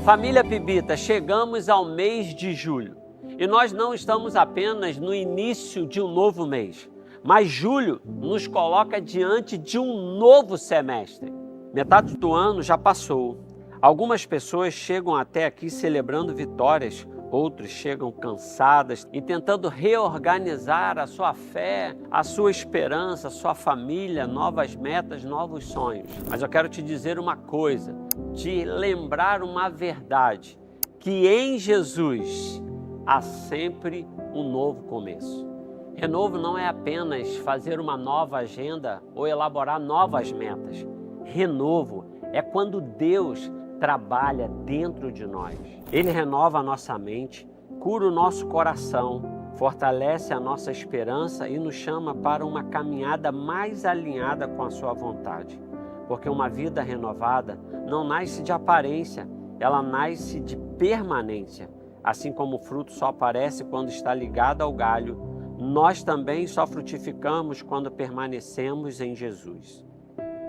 Família Pibita, chegamos ao mês de julho e nós não estamos apenas no início de um novo mês, mas julho nos coloca diante de um novo semestre. Metade do ano já passou. Algumas pessoas chegam até aqui celebrando vitórias, outros chegam cansadas e tentando reorganizar a sua fé, a sua esperança, a sua família, novas metas, novos sonhos. Mas eu quero te dizer uma coisa, te lembrar uma verdade, que em Jesus há sempre um novo começo. Renovo não é apenas fazer uma nova agenda ou elaborar novas metas. Renovo é quando Deus trabalha dentro de nós. Ele renova a nossa mente, cura o nosso coração, fortalece a nossa esperança e nos chama para uma caminhada mais alinhada com a sua vontade. Porque uma vida renovada não nasce de aparência, ela nasce de permanência. Assim como o fruto só aparece quando está ligado ao galho, nós também só frutificamos quando permanecemos em Jesus.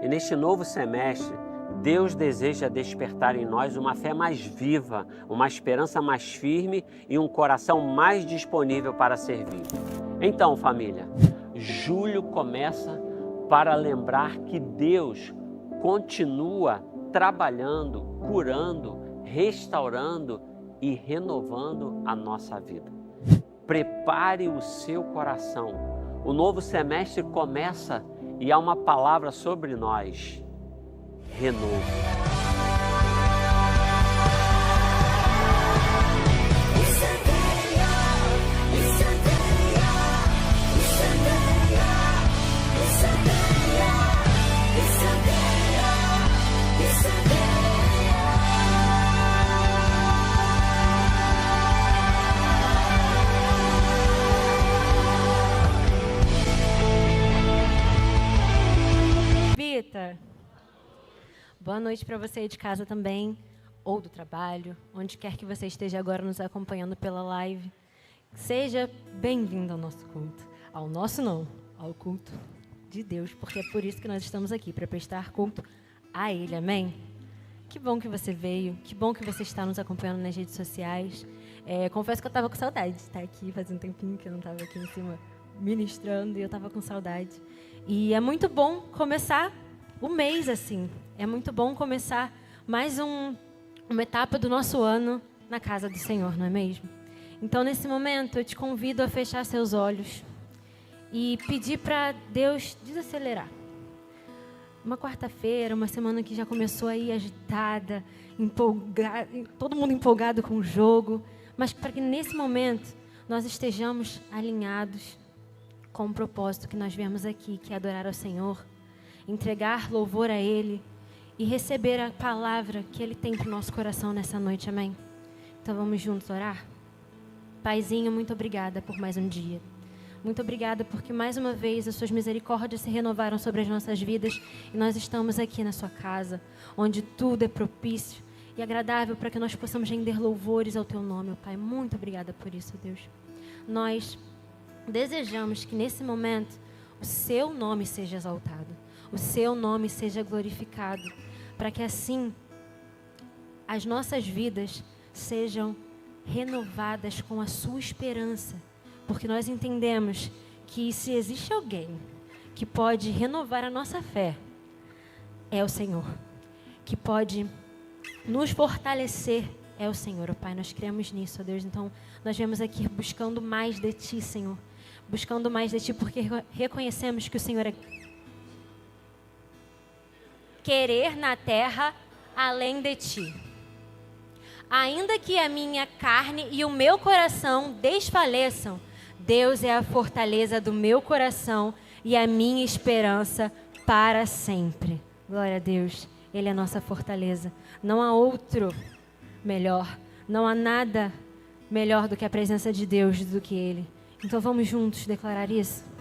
E neste novo semestre, Deus deseja despertar em nós uma fé mais viva, uma esperança mais firme e um coração mais disponível para servir. Então, família, julho começa para lembrar que Deus continua trabalhando, curando, restaurando e renovando a nossa vida. Prepare o seu coração. O novo semestre começa e há uma palavra sobre nós: renovo. Boa noite para você aí de casa também, ou do trabalho, onde quer que você esteja agora nos acompanhando pela live. Seja bem-vindo ao nosso culto. Ao nosso não, ao culto de Deus, porque é por isso que nós estamos aqui, para prestar culto a Ele, amém? Que bom que você veio, que bom que você está nos acompanhando nas redes sociais. Confesso que eu estava com saudade de estar aqui, faz um tempinho que eu não estava aqui em cima ministrando, e eu estava com saudade. E é muito bom começar o mês assim. É muito bom começar mais uma etapa do nosso ano na casa do Senhor, não é mesmo? Então, nesse momento, eu te convido a fechar seus olhos e pedir para Deus desacelerar. Uma quarta-feira, uma semana que já começou aí agitada, empolgada, todo mundo empolgado com o jogo, mas para que nesse momento nós estejamos alinhados com o propósito que nós viemos aqui, que é adorar ao Senhor, entregar louvor a Ele e receber a palavra que Ele tem para o nosso coração nessa noite, amém? Então vamos juntos orar? Paizinho, muito obrigada por mais um dia. Muito obrigada porque mais uma vez as suas misericórdias se renovaram sobre as nossas vidas e nós estamos aqui na sua casa, onde tudo é propício e agradável para que nós possamos render louvores ao teu nome, ó Pai. Muito obrigada por isso, Deus. Nós desejamos que nesse momento o seu nome seja exaltado, o seu nome seja glorificado, para que assim as nossas vidas sejam renovadas com a sua esperança, porque nós entendemos que se existe alguém que pode renovar a nossa fé, é o Senhor, que pode nos fortalecer, é o Senhor, ó Pai. Nós cremos nisso, ó Deus. Então nós viemos aqui buscando mais de Ti, Senhor, buscando mais de Ti, porque reconhecemos que o Senhor é querer na terra além de Ti. Ainda que a minha carne e o meu coração desfaleçam, Deus é a fortaleza do meu coração e a minha esperança para sempre. Glória a Deus, Ele é a nossa fortaleza. Não há outro melhor, não há nada melhor do que a presença de Deus, do que Ele. Então vamos juntos declarar isso?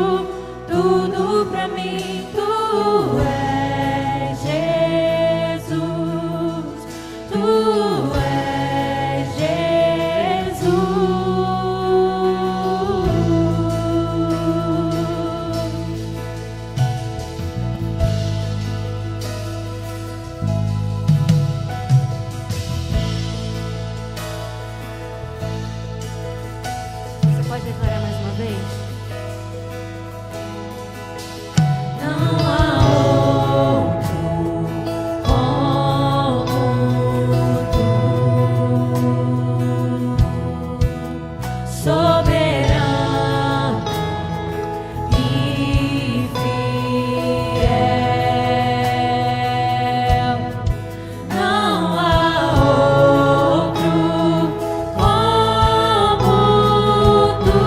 respiro, tudo pra mim, tu és Jesus, tu és Jesus. Você pode declarar mais uma vez? Não há outro como tu, soberano e fiel. Não há outro como tu,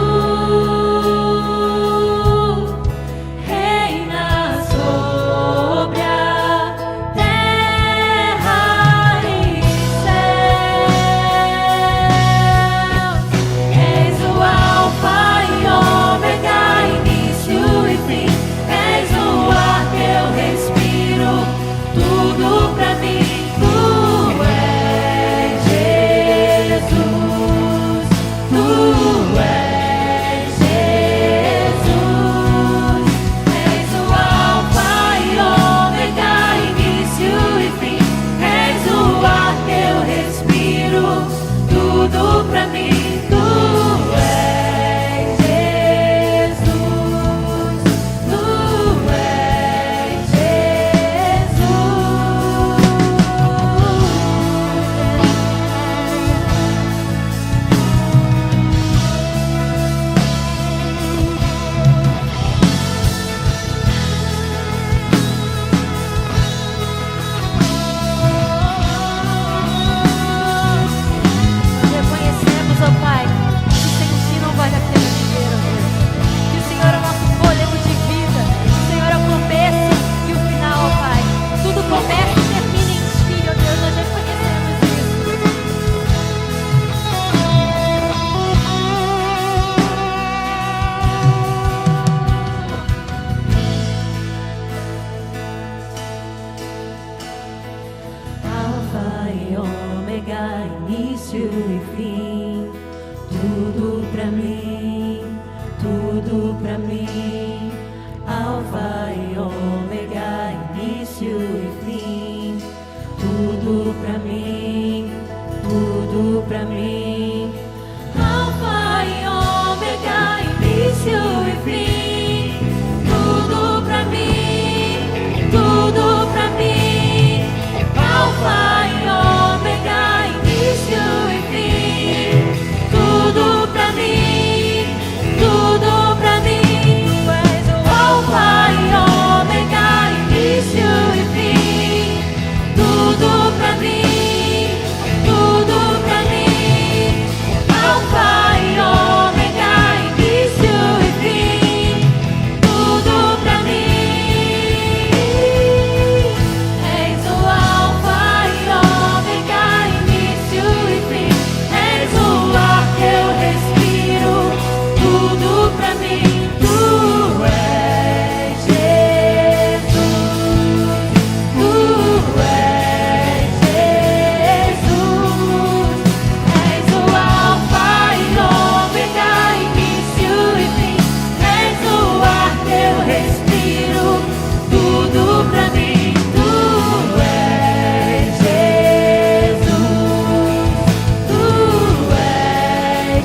reina sobre a terra e céus. És o Alfa e Ômega, início e fim. És o ar que eu respiro, tudo pra mim. Tu és Jesus, tu és Jesus. És o Alfa e Ômega, início e fim. És o ar que eu respiro, tudo pra mim. Tu és Jesus, tu és Reconhecemos, ó Pai, que sem Ti não vale a pena viver, ó Deus. Que o Senhor é o nosso fôlego de vida. Que o Senhor é o começo e o final, ó Pai. Tudo começa e termina em Ti, ó Deus. Nós reconhecemos isso. Alfa e Ômega, início e fim, tudo pra mim, tudo pra mim. Alfa e Ômega, início e fim, tudo pra mim, tudo pra mim. Alfa e Ômega, início e fim, tudo pra mim, tudo pra mim. Alfa e Ômega, início e fim, tudo pra mim, tudo pra mim. Tu és o Alfa e Ômega, início e fim, tudo pra mim, tudo pra mim. Alfa e Ômega, início e fim, tudo pra mim. És o Alfa e Ômega, início e fim. És o ar que eu respiro, tudo pra mim. Tu és Jesus, tu és Jesus. És o Alfa e Ômega, início e fim. És o ar que eu respiro, tudo pra mim. Tu és Jesus, tu és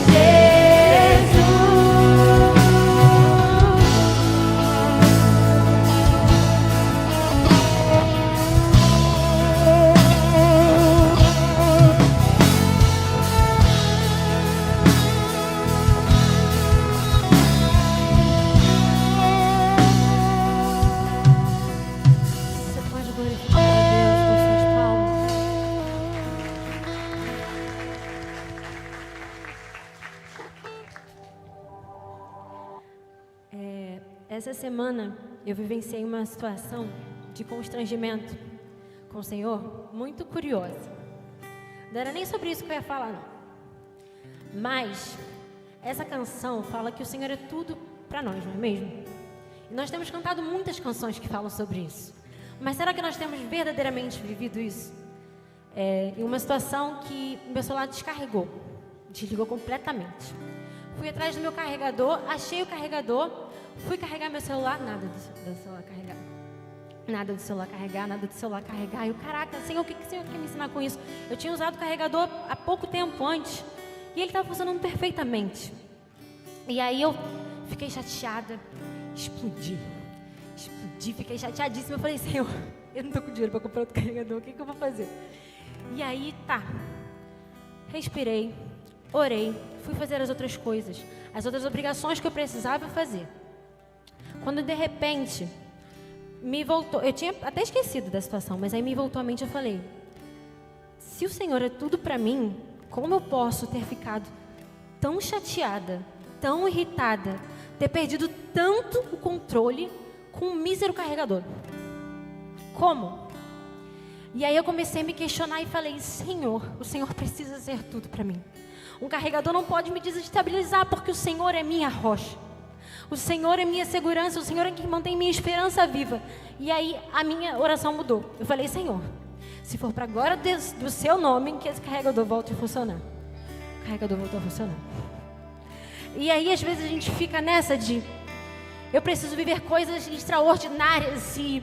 Você pode glorificar a Deus com suas palmas. Essa semana eu vivenciei uma situação de constrangimento com o Senhor muito curiosa. Não era nem sobre isso que eu ia falar, não. Mas essa canção fala que o Senhor é tudo para nós, não é mesmo? E nós temos cantado muitas canções que falam sobre isso. Mas será que nós temos verdadeiramente vivido isso? Em uma situação que meu celular desligou completamente. Fui atrás do meu carregador, achei o carregador, fui carregar meu celular, nada do celular carregar. Nada do celular carregar, nada do celular carregar. E eu, caraca, Senhor, o que o Senhor quer me ensinar com isso? Eu tinha usado o carregador há pouco tempo antes e ele estava funcionando perfeitamente. E aí eu fiquei chateada, explodi, fiquei chateadíssima. Eu falei, Senhor, eu não estou com dinheiro para comprar outro carregador, o que eu vou fazer? E aí, respirei, orei, fui fazer as outras coisas, as outras obrigações que eu precisava fazer. Quando de repente me voltou, eu tinha até esquecido da situação, mas aí me voltou à mente, eu falei, se o Senhor é tudo para mim, como eu posso ter ficado tão chateada, tão irritada, ter perdido tanto o controle com um mísero carregador? Como? E aí eu comecei a me questionar e falei, Senhor, o Senhor precisa ser tudo para mim. Um carregador não pode me desestabilizar, porque o Senhor é minha rocha. O Senhor é minha segurança, o Senhor é quem mantém minha esperança viva. E aí a minha oração mudou. Eu falei, Senhor, se for para a glória do seu nome, que esse carregador volte a funcionar. O carregador voltou a funcionar. E aí às vezes a gente fica nessa de, eu preciso viver coisas extraordinárias e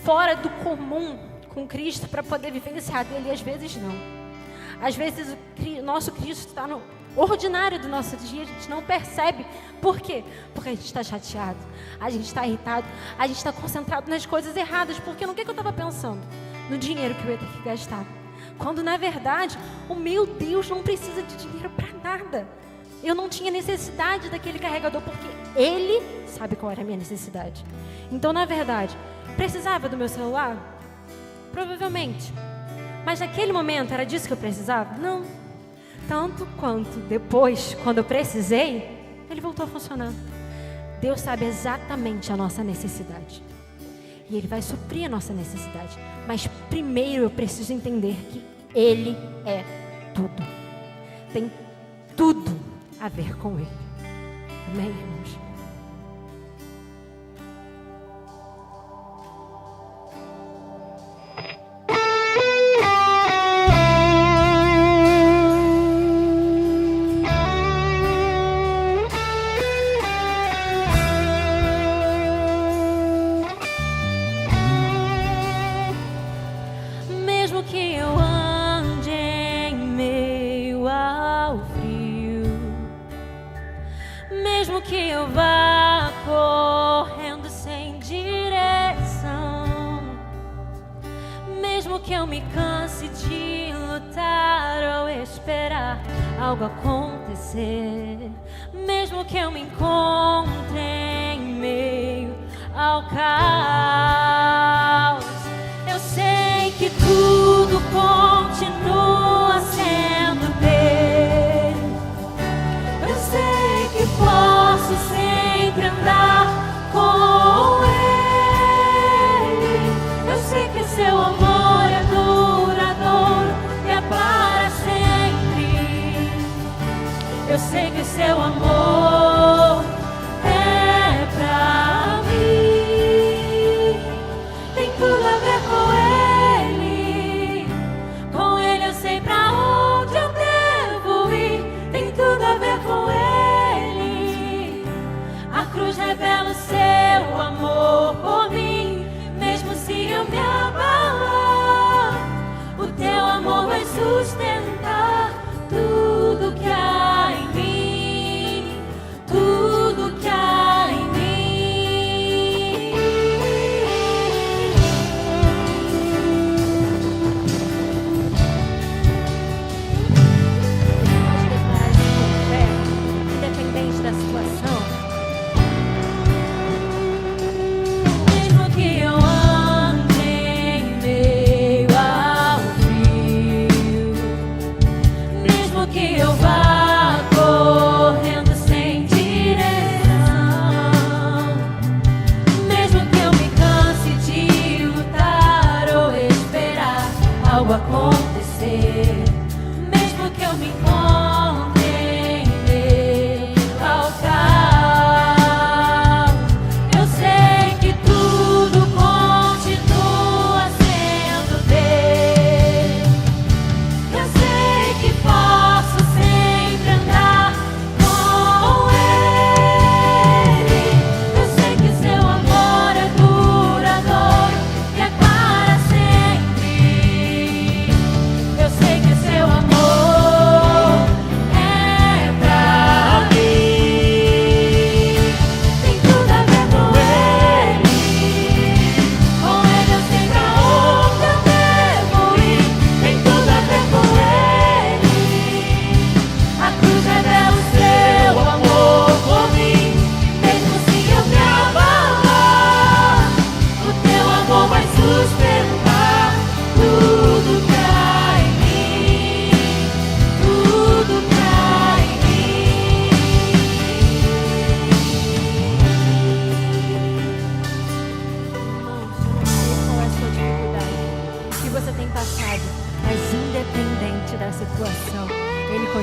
fora do comum com Cristo para poder vivenciar dele, e às vezes não. Às vezes o nosso Cristo está no ordinário do nosso dia, a gente não percebe. Por quê? Porque a gente está chateado, a gente está irritado, a gente está concentrado nas coisas erradas. Porque no que eu estava pensando? No dinheiro que eu ia ter que gastar. Quando na verdade, o meu Deus não precisa de dinheiro para nada. Eu não tinha necessidade daquele carregador, porque Ele sabe qual era a minha necessidade. Então, na verdade, precisava do meu celular? Provavelmente. Mas naquele momento era disso que eu precisava? Não. Tanto quanto depois, quando eu precisei, ele voltou a funcionar. Deus sabe exatamente a nossa necessidade. E Ele vai suprir a nossa necessidade. Mas primeiro eu preciso entender que Ele é tudo. Tem tudo a ver com Ele. Amém, irmãos? Algo acontecer, mesmo que eu me encontre em meio ao caos, eu sei que tudo continua sendo dele. Eu sei que posso sempre andar com ele. Eu sei que seu amor é duradouro e é para sempre. Eu sei que seu amor é pra mim.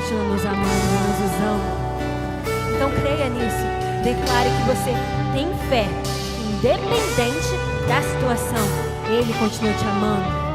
continua nos amando, nos usando. Então creia nisso. Declare que você tem fé, independente da situação. Ele continua te amando.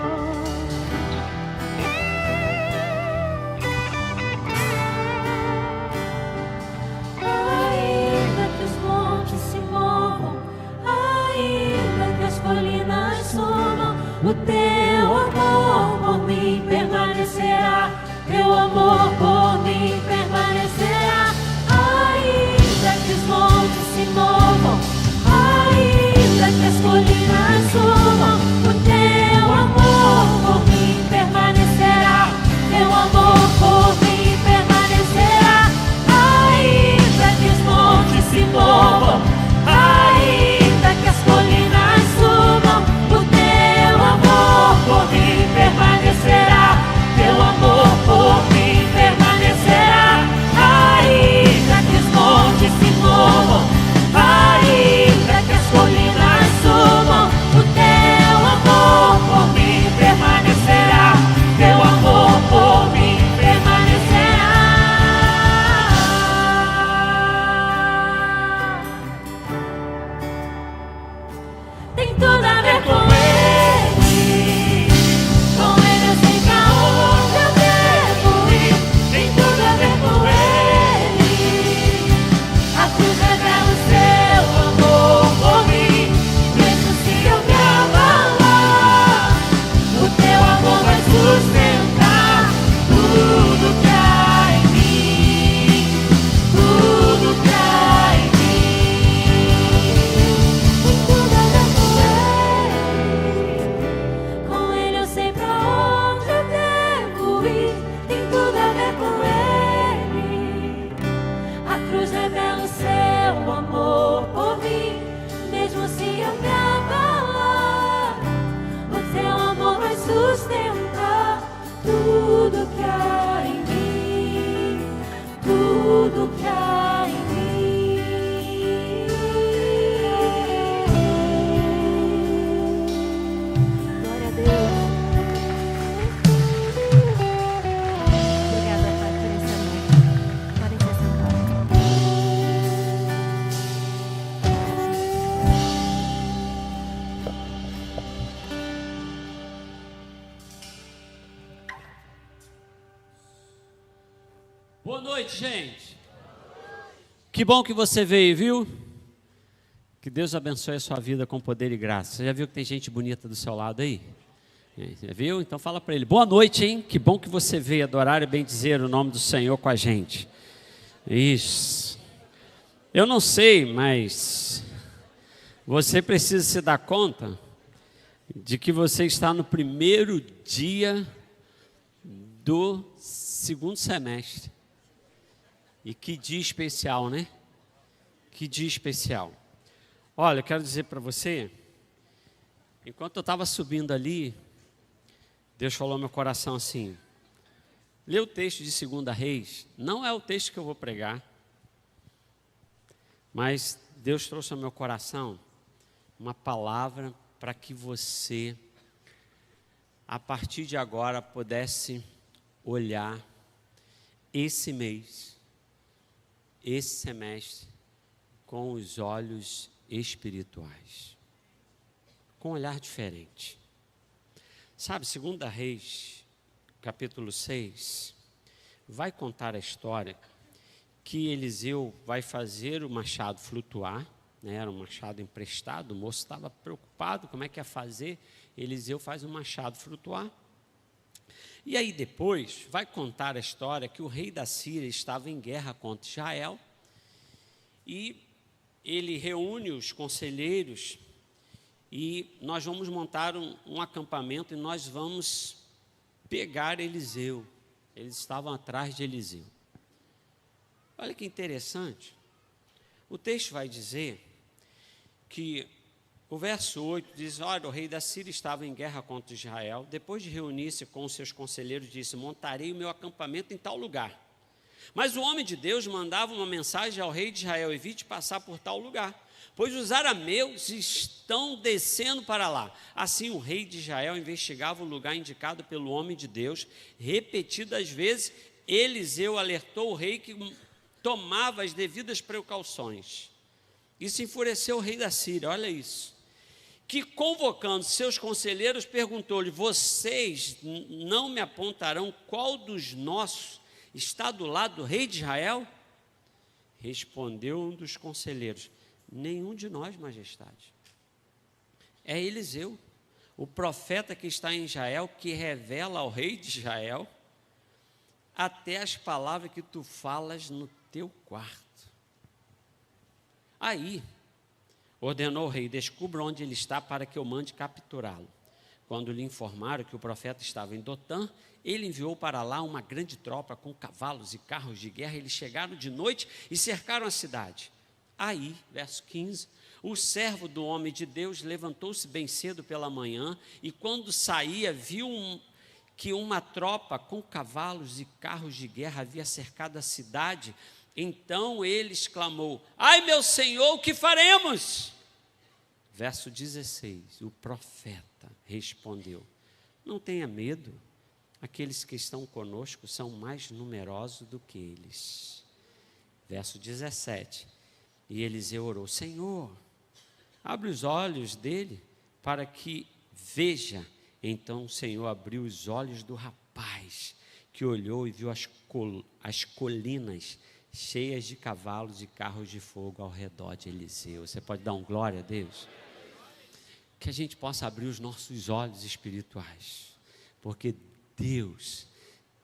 Ainda que os montes se movam, ainda que as colinas sumam, o teu amor por mim permanecerá. Teu amor por mim permanecerá. Ainda que os montes se movam, ainda que as colinas sumam, o teu amor por mim permanecerá. Teu amor por mim permanecerá. Ainda que os montes se movam, ainda que as colinas sumam, o teu amor por mim permanecerá. Teu amor por mim permanecerá. Ainda que os montes se movam, ainda que as colinas sumam, o teu amor por mim permanecerá. Teu amor por mim permanecerá. Tem tudo a ver com Ele. Com Ele eu sei pra onde eu devo ir. Tem tudo a ver com Ele. A cruz revela o seu amor por mim. Mesmo se eu me abalar, o teu amor vai sustentar tudo que há em mim. Tudo que há em mim. Tem tudo a ver com Ele. Com Ele eu sei pra onde eu devo ir. Tem tudo a ver com Ele. A cruz revela o seu amor por mim. Mesmo se eu me abalar, o teu amor vai sustentar tudo que há em mim. Tudo que há em mim. Glória a Deus. Obrigada, Pai, por essa noite. Podem se sentar. Boa noite, gente. Que bom que você veio, viu? Que Deus abençoe a sua vida com poder e graça. Você já viu que tem gente bonita do seu lado aí? Já viu? Então fala para ele. Boa noite, hein? Que bom que você veio adorar e bendizer o nome do Senhor com a gente. Isso. Eu não sei, mas você precisa se dar conta de que você está no primeiro dia do segundo semestre. E que dia especial, né? Que dia especial. Olha, eu quero dizer para você, enquanto eu estava subindo ali, Deus falou ao meu coração assim: lê o texto de 2 Reis, não é o texto que eu vou pregar, mas Deus trouxe ao meu coração uma palavra para que você, a partir de agora, pudesse olhar esse mês, esse semestre, com os olhos espirituais, com um olhar diferente. Sabe, 2 Reis, capítulo 6, vai contar a história que Eliseu vai fazer o machado flutuar, né? Era um machado emprestado, o moço estava preocupado, como é que ia fazer? Eliseu faz o machado flutuar. E aí depois vai contar a história que o rei da Síria estava em guerra contra Israel e ele reúne os conselheiros e nós vamos montar um acampamento e nós vamos pegar Eliseu. Eles estavam atrás de Eliseu. Olha que interessante. O texto vai dizer que o verso 8 diz: olha, o rei da Síria estava em guerra contra Israel. Depois de reunir-se com os seus conselheiros, disse: montarei o meu acampamento em tal lugar. Mas o homem de Deus mandava uma mensagem ao rei de Israel: evite passar por tal lugar, pois os arameus estão descendo para lá. Assim o rei de Israel investigava o lugar indicado pelo homem de Deus repetidas vezes Eliseu alertou o rei que tomava as devidas precauções. Isso enfureceu o rei da Síria, olha isso. Que, convocando seus conselheiros, perguntou-lhe: vocês não me apontarão qual dos nossos está do lado do rei de Israel? Respondeu um dos conselheiros: nenhum de nós, majestade. É Eliseu, o profeta que está em Israel, que revela ao rei de Israel até as palavras que tu falas no teu quarto. Aí, ordenou o rei: descubra onde ele está para que eu mande capturá-lo. Quando lhe informaram que o profeta estava em Dotã, ele enviou para lá uma grande tropa com cavalos e carros de guerra. Eles chegaram de noite e cercaram a cidade. Aí, verso 15, o servo do homem de Deus levantou-se bem cedo pela manhã e quando saía viu que uma tropa com cavalos e carros de guerra havia cercado a cidade. Então ele exclamou: ai, meu senhor, o que faremos? Verso 16, o profeta respondeu: não tenha medo, aqueles que estão conosco são mais numerosos do que eles. Verso 17, e Eliseu orou: Senhor, abre os olhos dele para que veja. Então o Senhor abriu os olhos do rapaz, que olhou e viu as colinas cheias de cavalos e carros de fogo ao redor de Eliseu. Você pode dar um glória a Deus? Que a gente possa abrir os nossos olhos espirituais, porque Deus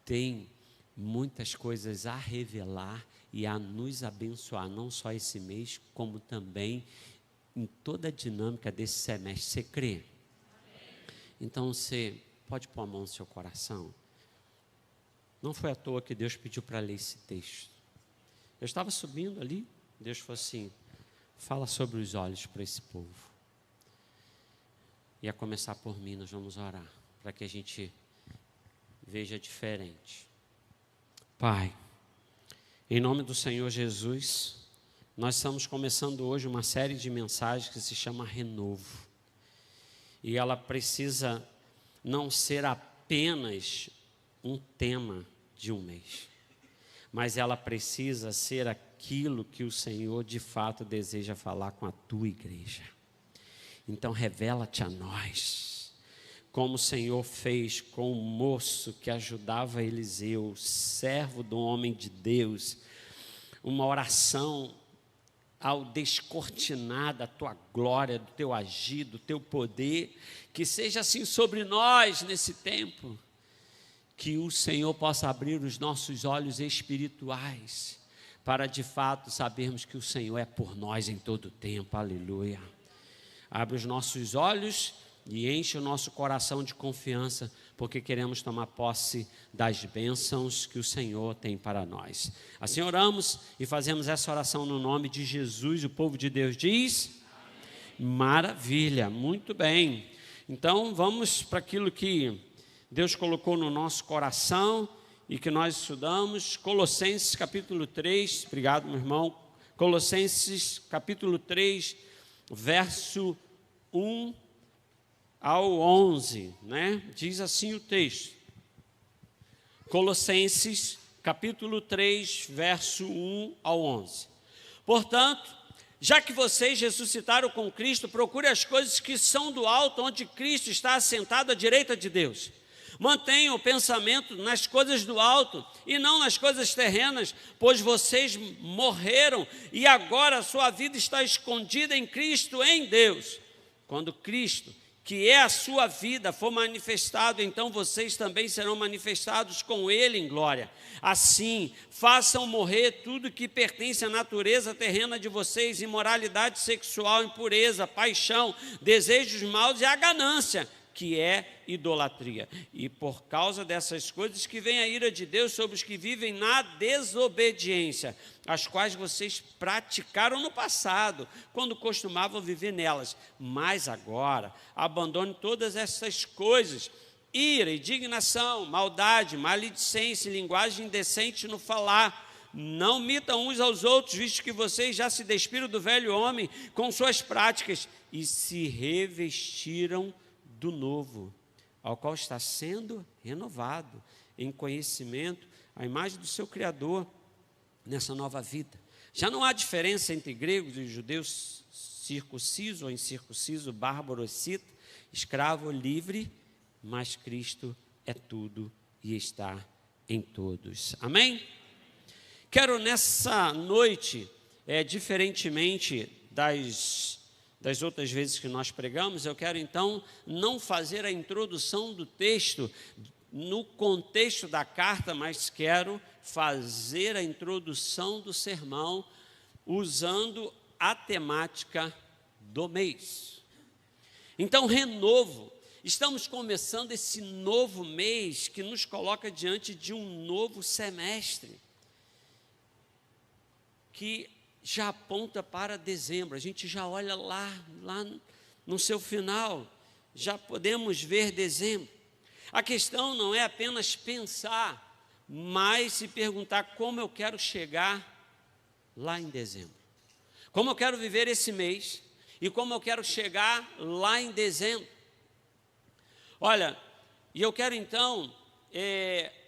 tem muitas coisas a revelar e a nos abençoar, não só esse mês, como também em toda a dinâmica desse semestre. Você crê? Então você pode pôr a mão no seu coração. Não foi à toa que Deus pediu para ler esse texto. Eu estava subindo ali, Deus falou assim: fala sobre os olhos para esse povo. E a começar por mim, nós vamos orar, para que a gente veja diferente. Pai, em nome do Senhor Jesus, nós estamos começando hoje uma série de mensagens que se chama Renovo. E ela precisa não ser apenas um tema de um mês, mas ela precisa ser aquilo que o Senhor de fato deseja falar com a tua igreja. Então revela-te a nós, como o Senhor fez com o moço que ajudava Eliseu, servo do homem de Deus, uma oração ao descortinar da tua glória, do teu agir, do teu poder, que seja assim sobre nós nesse tempo, que o Senhor possa abrir os nossos olhos espirituais, para de fato sabermos que o Senhor é por nós em todo o tempo, aleluia. Abre os nossos olhos e enche o nosso coração de confiança, porque queremos tomar posse das bênçãos que o Senhor tem para nós. Assim oramos e fazemos essa oração no nome de Jesus. O povo de Deus diz: amém. Maravilha, muito bem. Então vamos para aquilo que Deus colocou no nosso coração e que nós estudamos. Colossenses capítulo 3, obrigado meu irmão. Colossenses capítulo 3, verso 1 ao 11, né? Diz assim o texto. Colossenses, capítulo 3, verso 1 ao 11. Portanto, já que vocês ressuscitaram com Cristo, procure as coisas que são do alto, onde Cristo está assentado à direita de Deus. Mantenham o pensamento nas coisas do alto e não nas coisas terrenas, pois vocês morreram e agora a sua vida está escondida em Cristo, em Deus. Quando Cristo, que é a sua vida, for manifestado, então vocês também serão manifestados com Ele em glória. Assim, façam morrer tudo que pertence à natureza terrena de vocês: imoralidade sexual, impureza, paixão, desejos maus e a ganância, que é idolatria. E por causa dessas coisas que vem a ira de Deus sobre os que vivem na desobediência, as quais vocês praticaram no passado, quando costumavam viver nelas. Mas agora, abandone todas essas coisas: ira, indignação, maldade, maledicência, linguagem indecente no falar. Não mitam uns aos outros, visto que vocês já se despiram do velho homem com suas práticas e se revestiram do novo, ao qual está sendo renovado em conhecimento a imagem do seu Criador nessa nova vida. Já não há diferença entre gregos e judeus, circunciso ou incircunciso, bárbaro ou cita, escravo ou livre, mas Cristo é tudo e está em todos. Amém? Quero nessa noite, diferentemente das outras vezes que nós pregamos, eu quero então não fazer a introdução do texto no contexto da carta, mas quero fazer a introdução do sermão usando a temática do mês. Então, renovo. Estamos começando esse novo mês que nos coloca diante de um novo semestre, que já aponta para dezembro. A gente já olha lá no seu final, já podemos ver dezembro. A questão não é apenas pensar, mas se perguntar como eu quero chegar lá em dezembro. Como eu quero viver esse mês e como eu quero chegar lá em dezembro. Olha, e eu quero então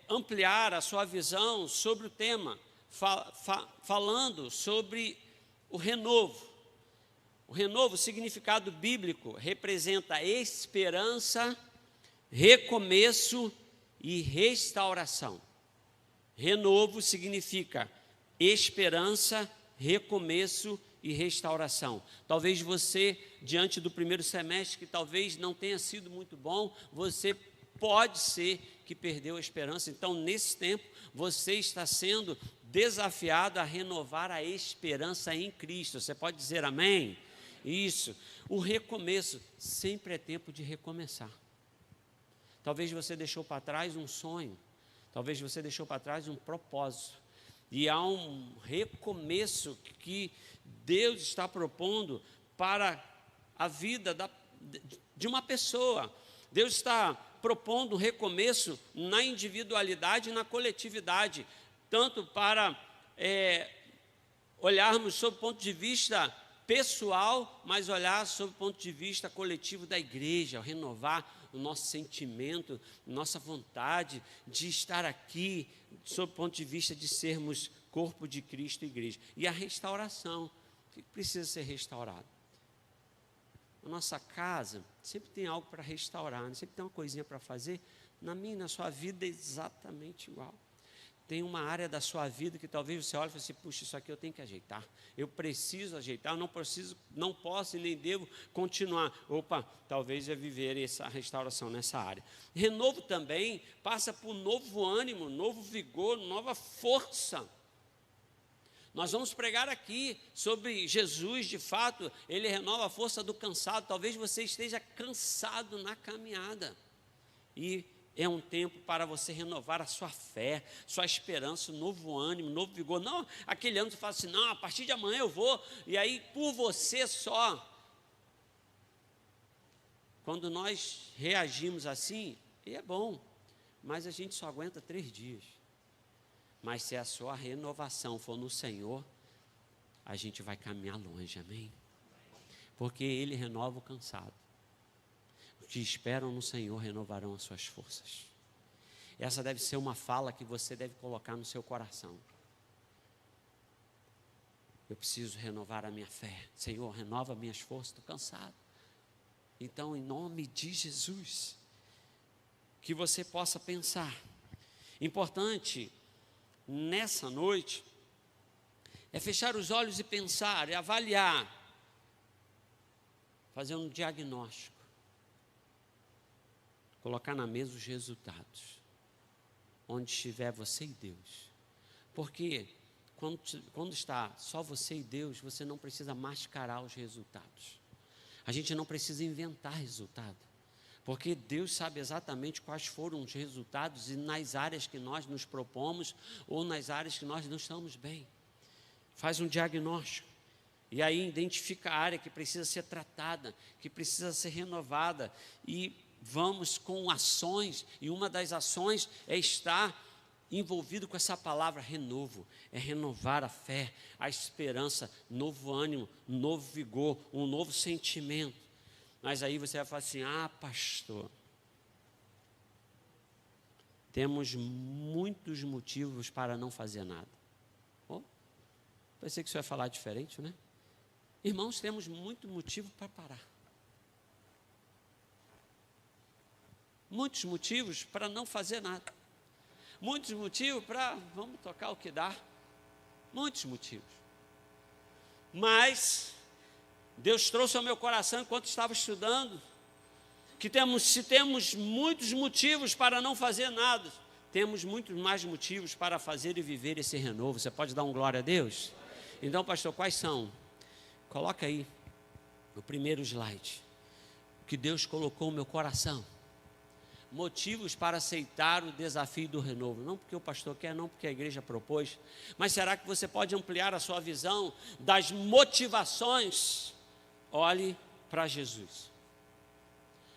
ampliar a sua visão sobre o tema, falando sobre o renovo. O renovo, o significado bíblico, representa esperança, recomeço e restauração. Renovo significa esperança, recomeço e restauração. Talvez você, diante do primeiro semestre, que talvez não tenha sido muito bom, você pode ser que perdeu a esperança. Então, nesse tempo, você está sendo desafiado a renovar a esperança em Cristo. Você pode dizer amém? Isso. O recomeço sempre é tempo de recomeçar. Talvez você deixou para trás um sonho, talvez você deixou para trás um propósito, e há um recomeço que Deus está propondo para a vida de uma pessoa. Deus está propondo um recomeço na individualidade e na coletividade, tanto para olharmos sob o ponto de vista pessoal, mas olhar sob o ponto de vista coletivo da igreja, renovar o nosso sentimento, nossa vontade de estar aqui, sob o ponto de vista de sermos corpo de Cristo e igreja. E a restauração, que precisa ser restaurado. A nossa casa sempre tem algo para restaurar, né? Sempre tem uma coisinha para fazer. Na minha e na sua vida é exatamente igual. Tem uma área da sua vida que talvez você olhe e fale assim, puxa, isso aqui eu tenho que ajeitar. Eu preciso ajeitar, eu não posso e nem devo continuar. Opa, talvez eu viver essa restauração nessa área. Renovo também passa por novo ânimo, novo vigor, nova força. Nós vamos pregar aqui sobre Jesus, de fato, ele renova a força do cansado. Talvez você esteja cansado na caminhada. E é um tempo para você renovar a sua fé, sua esperança, novo ânimo, novo vigor. Não, aquele ano você fala assim, não, a partir de amanhã eu vou, e aí por você só. Quando nós reagimos assim, é bom, mas a gente só aguenta 3 dias. Mas se a sua renovação for no Senhor, a gente vai caminhar longe, amém? Porque Ele renova o cansado. Os que esperam no Senhor renovarão as suas forças. Essa deve ser uma fala que você deve colocar no seu coração. Eu preciso renovar a minha fé. Senhor, renova minhas forças, estou cansado. Então, em nome de Jesus, que você possa pensar. Importante nessa noite é fechar os olhos e pensar, é avaliar, fazer um diagnóstico, colocar na mesa os resultados, onde estiver você e Deus. Porque quando está só você e Deus, você não precisa mascarar os resultados. A gente não precisa inventar resultado. Porque Deus sabe exatamente quais foram os resultados e nas áreas que nós nos propomos ou nas áreas que nós não estamos bem. Faz um diagnóstico e aí identifica a área que precisa ser tratada, que precisa ser renovada e vamos com ações, e uma das ações é estar envolvido com essa palavra renovo, é renovar a fé, a esperança, novo ânimo, novo vigor, um novo sentimento. Mas aí você vai falar assim, pastor, temos muitos motivos para não fazer nada. Oh, pensei que você ia falar diferente, né? Irmãos, temos muito motivo para parar. Muitos motivos para não fazer nada. Muitos motivos para, vamos tocar o que dá. Muitos motivos. Mas Deus trouxe ao meu coração enquanto estava estudando, que se temos muitos motivos para não fazer nada, temos muitos mais motivos para fazer e viver esse renovo. Você pode dar um glória a Deus? Então, pastor, quais são? Coloca aí o primeiro slide. O que Deus colocou no meu coração. Motivos para aceitar o desafio do renovo. Não porque o pastor quer, não porque a igreja propôs. Mas será que você pode ampliar a sua visão das motivações? Olhe para Jesus.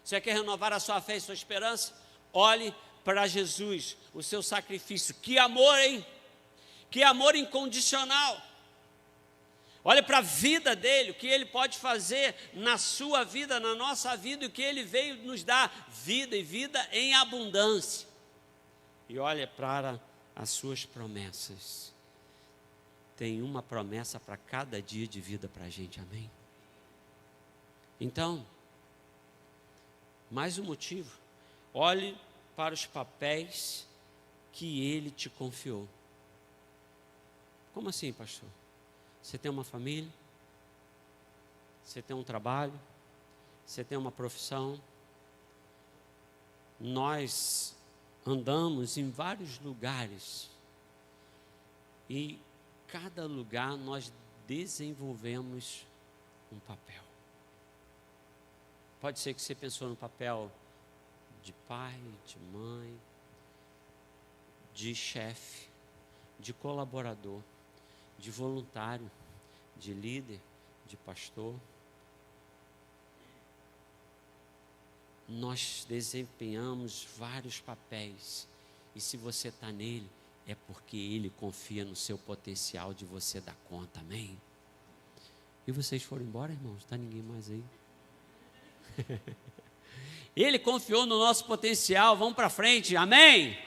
Você quer renovar a sua fé e sua esperança? Olhe para Jesus, o seu sacrifício. Que amor, hein? Que amor incondicional. Olha para a vida dele, o que ele pode fazer na sua vida, na nossa vida, o que ele veio nos dar, vida e vida em abundância. E olha para as suas promessas. Tem uma promessa para cada dia de vida para a gente, amém? Então, mais um motivo, olhe para os papéis que ele te confiou. Como assim, pastor? Você tem uma família, você tem um trabalho, você tem uma profissão. Nós andamos em vários lugares e cada lugar nós desenvolvemos um papel. Pode ser que você pensou no papel de pai, de mãe, de chefe, de colaborador, de voluntário, de líder, de pastor. Nós desempenhamos vários papéis, e se você está nele, é porque ele confia no seu potencial de você dar conta, amém? E vocês foram embora, irmãos? Está ninguém mais aí? Ele confiou no nosso potencial, vamos para frente, amém?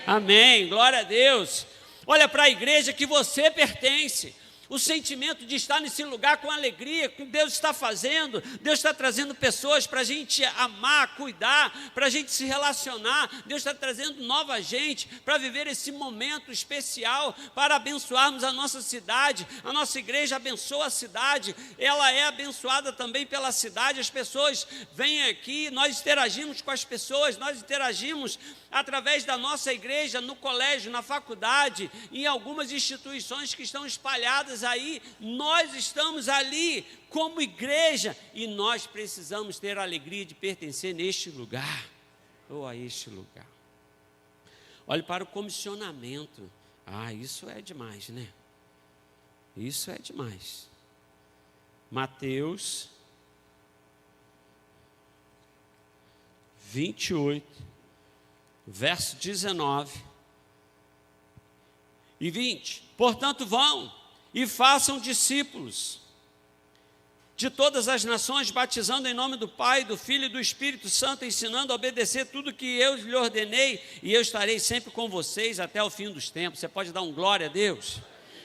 Amém, glória a Deus. Olha para a igreja que você pertence. O sentimento de estar nesse lugar com alegria, que Deus está fazendo, Deus está trazendo pessoas para a gente amar, cuidar, para a gente se relacionar, Deus está trazendo nova gente para viver esse momento especial, para abençoarmos a nossa cidade. A nossa igreja abençoa a cidade, ela é abençoada também pela cidade. As pessoas vêm aqui, nós interagimos com as pessoas, nós interagimos através da nossa igreja, no colégio, na faculdade, em algumas instituições que estão espalhadas aí. Nós estamos ali como igreja e nós precisamos ter a alegria de pertencer neste lugar, ou a este lugar. Olhe para o comissionamento. Isso é demais, né? Isso é demais. Mateus 28, verso 19 e 20. Portanto, vão e façam discípulos de todas as nações, batizando em nome do Pai, do Filho e do Espírito Santo, ensinando a obedecer tudo que eu lhe ordenei, e eu estarei sempre com vocês até o fim dos tempos. Você pode dar um glória a Deus?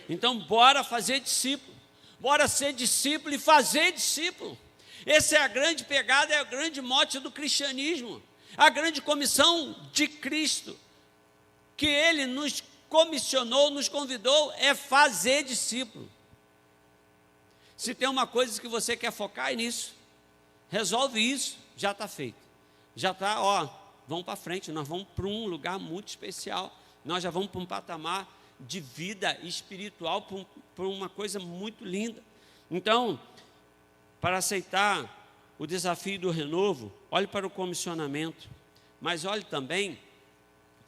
Então, bora fazer discípulo, bora ser discípulo e fazer discípulo. Essa é a grande pegada, é a grande mote do cristianismo. A grande comissão de Cristo, que Ele nos comissionou, nos convidou, é fazer discípulo. Se tem uma coisa que você quer focar, é nisso. Resolve isso, já está feito. Já está, vamos para frente, nós vamos para um lugar muito especial. Nós já vamos para um patamar de vida espiritual, para uma coisa muito linda. Então, para aceitar o desafio do renovo, olhe para o comissionamento, mas olhe também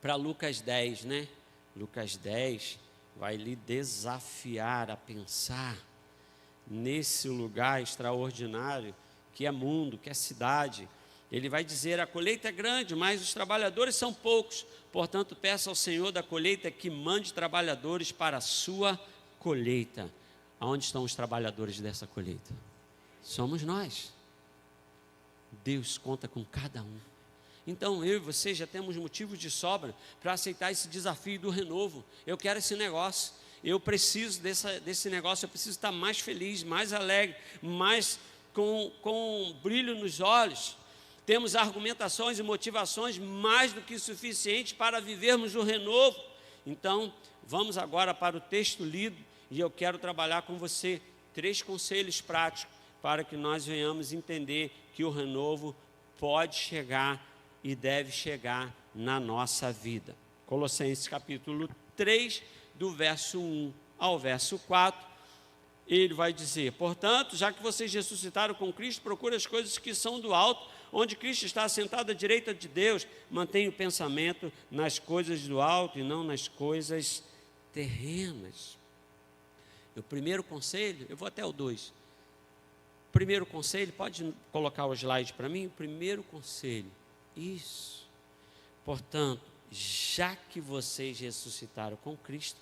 para Lucas 10, né? Lucas 10 vai lhe desafiar a pensar nesse lugar extraordinário que é mundo, que é cidade. Ele vai dizer: a colheita é grande, mas os trabalhadores são poucos. Portanto, peça ao Senhor da colheita que mande trabalhadores para a sua colheita. Aonde estão os trabalhadores dessa colheita? Somos nós. Deus conta com cada um. Então eu e você já temos motivos de sobra para aceitar esse desafio do renovo. Eu quero esse negócio, eu preciso desse negócio, eu preciso estar mais feliz, mais alegre, mais com um brilho nos olhos. Temos argumentações e motivações mais do que suficientes para vivermos o renovo. Então, vamos agora para o texto lido, e eu quero trabalhar com você 3 conselhos práticos para que nós venhamos entender que o renovo pode chegar e deve chegar na nossa vida. Colossenses capítulo 3, do verso 1 ao verso 4, ele vai dizer: portanto, já que vocês ressuscitaram com Cristo, procure as coisas que são do alto, onde Cristo está assentado à direita de Deus. Mantenha o pensamento nas coisas do alto e não nas coisas terrenas. O primeiro conselho, eu vou até o 2. O primeiro conselho, pode colocar o slide para mim? O primeiro conselho, isso. Portanto, já que vocês ressuscitaram com Cristo,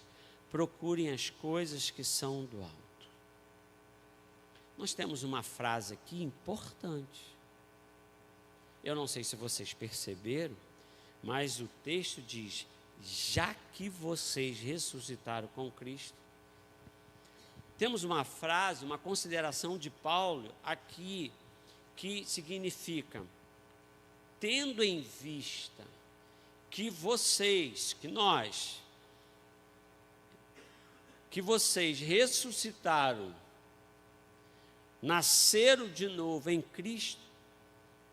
procurem as coisas que são do alto. Nós temos uma frase aqui importante. Eu não sei se vocês perceberam, mas o texto diz: já que vocês ressuscitaram com Cristo. Temos uma frase, uma consideração de Paulo aqui, que significa: tendo em vista que vocês ressuscitaram, nasceram de novo em Cristo,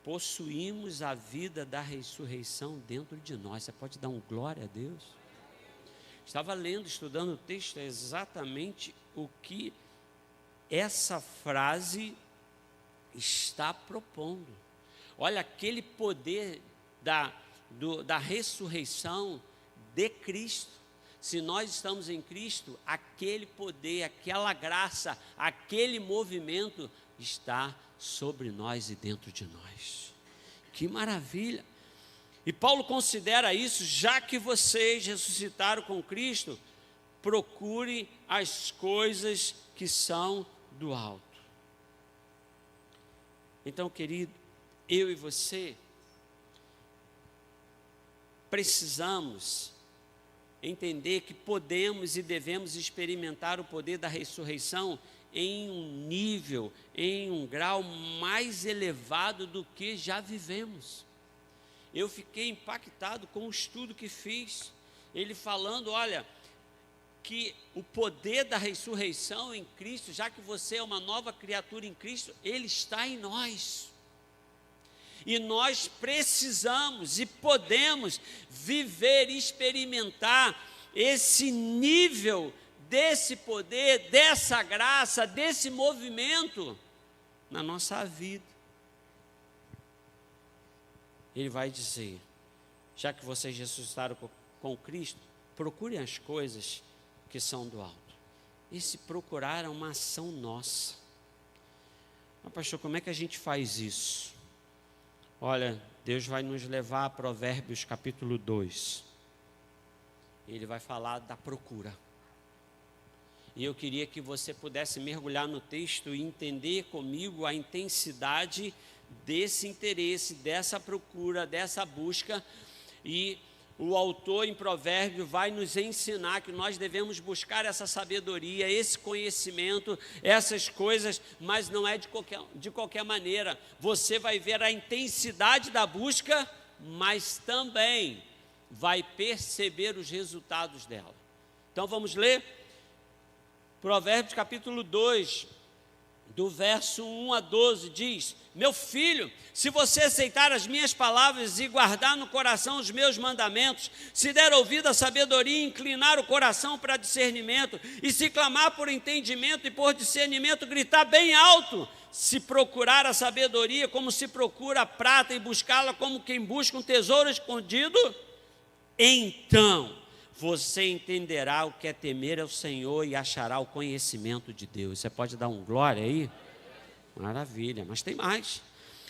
possuímos a vida da ressurreição dentro de nós. Você pode dar um glória a Deus? Estava lendo, estudando o texto, é exatamente o que essa frase está propondo. Olha, aquele poder da ressurreição de Cristo. Se nós estamos em Cristo, aquele poder, aquela graça, aquele movimento está sobre nós e dentro de nós. Que maravilha! E Paulo considera isso: já que vocês ressuscitaram com Cristo, procure as coisas que são do alto. Então, querido, eu e você precisamos entender que podemos e devemos experimentar o poder da ressurreição em um nível, em um grau mais elevado do que já vivemos. Eu fiquei impactado com o estudo que fiz, ele falando, olha, que o poder da ressurreição em Cristo, já que você é uma nova criatura em Cristo, ele está em nós. E nós precisamos e podemos viver e experimentar esse nível desse poder, dessa graça, desse movimento na nossa vida. Ele vai dizer: já que vocês ressuscitaram com Cristo, procurem as coisas que são do alto. Esse procurar é uma ação nossa. Mas, pastor, como é que a gente faz isso? Olha, Deus vai nos levar a Provérbios capítulo 2. Ele vai falar da procura. E eu queria que você pudesse mergulhar no texto e entender comigo a intensidade desse interesse, dessa procura, dessa busca. E o autor em Provérbios vai nos ensinar que nós devemos buscar essa sabedoria, esse conhecimento, essas coisas, mas não é de qualquer maneira. Você vai ver a intensidade da busca, mas também vai perceber os resultados dela. Então vamos ler? Provérbios capítulo 2, do verso 1 a 12, diz: meu filho, se você aceitar as minhas palavras e guardar no coração os meus mandamentos, se der ouvido à sabedoria e inclinar o coração para discernimento, e se clamar por entendimento e por discernimento, gritar bem alto, se procurar a sabedoria como se procura a prata e buscá-la como quem busca um tesouro escondido, então você entenderá o que é temer ao Senhor e achará o conhecimento de Deus. Você pode dar um glória aí? Maravilha, mas tem mais.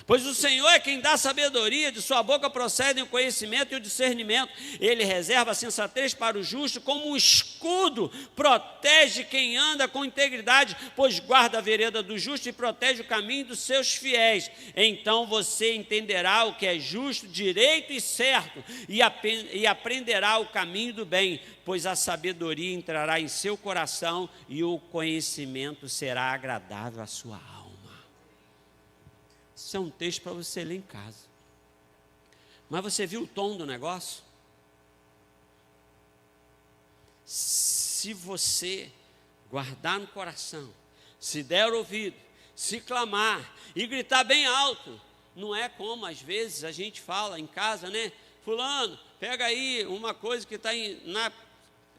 Pois o Senhor é quem dá sabedoria, de sua boca procedem o conhecimento e o discernimento. Ele reserva a sensatez para o justo, como um escudo protege quem anda com integridade, pois guarda a vereda do justo e protege o caminho dos seus fiéis. Então você entenderá o que é justo, direito e certo, e aprenderá o caminho do bem, pois a sabedoria entrará em seu coração e o conhecimento será agradável à sua alma. Isso é um texto para você ler em casa. Mas você viu o tom do negócio? Se você guardar no coração, se der ouvido, se clamar e gritar bem alto, não é como às vezes a gente fala em casa, né? Fulano, pega aí uma coisa que está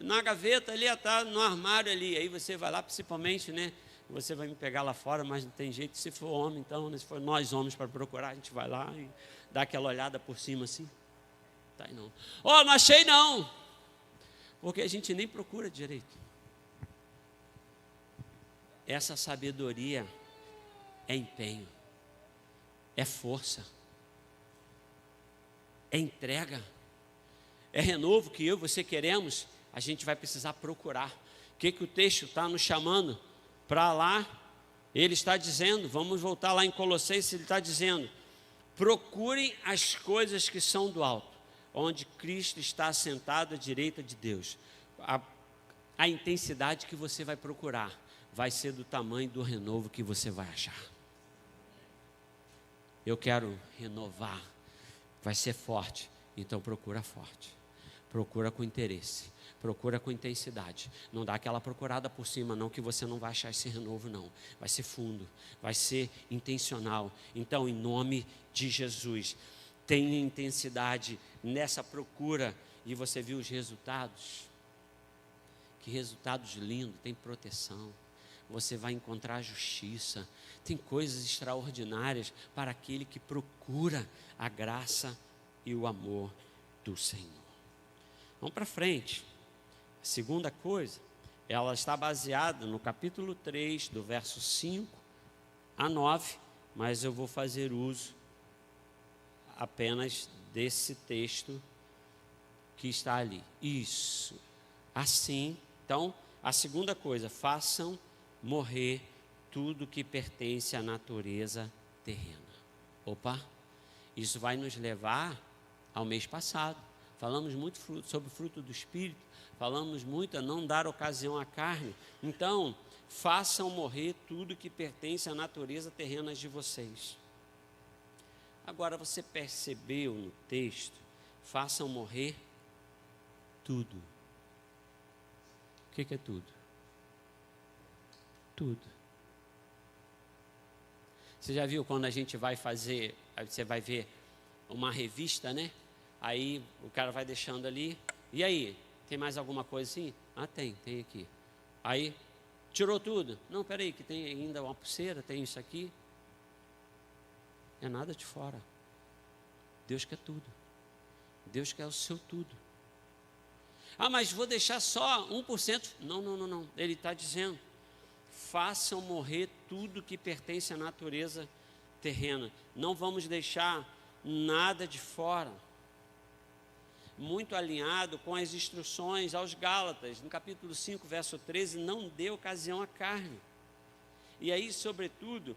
na gaveta ali, está no armário ali. Aí você vai lá, principalmente, né? Você vai me pegar lá fora, mas não tem jeito. Se for homem, então, né? Se for nós homens para procurar, a gente vai lá e dá aquela olhada por cima assim. Tá aí não. Ó, não achei não. Porque a gente nem procura direito. Essa sabedoria é empenho, é força, é entrega, é renovo que eu e você queremos. A gente vai precisar procurar. O que o texto está nos chamando? Para lá, ele está dizendo, vamos voltar lá em Colossenses, ele está dizendo, procurem as coisas que são do alto, onde Cristo está assentado à direita de Deus. A intensidade que você vai procurar vai ser do tamanho do renovo que você vai achar. Eu quero renovar, vai ser forte, então procura forte, procura com interesse. Procura com intensidade. Não dá aquela procurada por cima, não, que você não vai achar esse renovo, não. Vai ser fundo, vai ser intencional. Então, em nome de Jesus, tenha intensidade nessa procura. E você viu os resultados? Que resultados lindos, tem proteção. Você vai encontrar justiça. Tem coisas extraordinárias para aquele que procura a graça e o amor do Senhor. Vamos para frente. A segunda coisa, ela está baseada no capítulo 3, do verso 5 a 9, mas eu vou fazer uso apenas desse texto que está ali. Isso. Assim, então, a segunda coisa, façam morrer tudo que pertence à natureza terrena. Opa, isso vai nos levar ao mês passado. Falamos muito sobre o fruto do Espírito. Falamos muito a não dar ocasião à carne. Então, façam morrer tudo que pertence à natureza terrena de vocês. Agora, você percebeu no texto, façam morrer tudo. O que é tudo? Tudo. Você já viu quando a gente vai fazer, você vai ver uma revista, né? Aí o cara vai deixando ali, e aí? Tem mais alguma coisa assim? Ah, tem aqui. Aí, tirou tudo? Não, peraí, que tem ainda uma pulseira, tem isso aqui. É nada de fora. Deus quer tudo. Deus quer o seu tudo. Ah, mas vou deixar só 1%. Não. Ele está dizendo, façam morrer tudo que pertence à natureza terrena. Não vamos deixar nada de fora. Muito alinhado com as instruções aos Gálatas, no capítulo 5, verso 13, não dê ocasião à carne. E aí, sobretudo,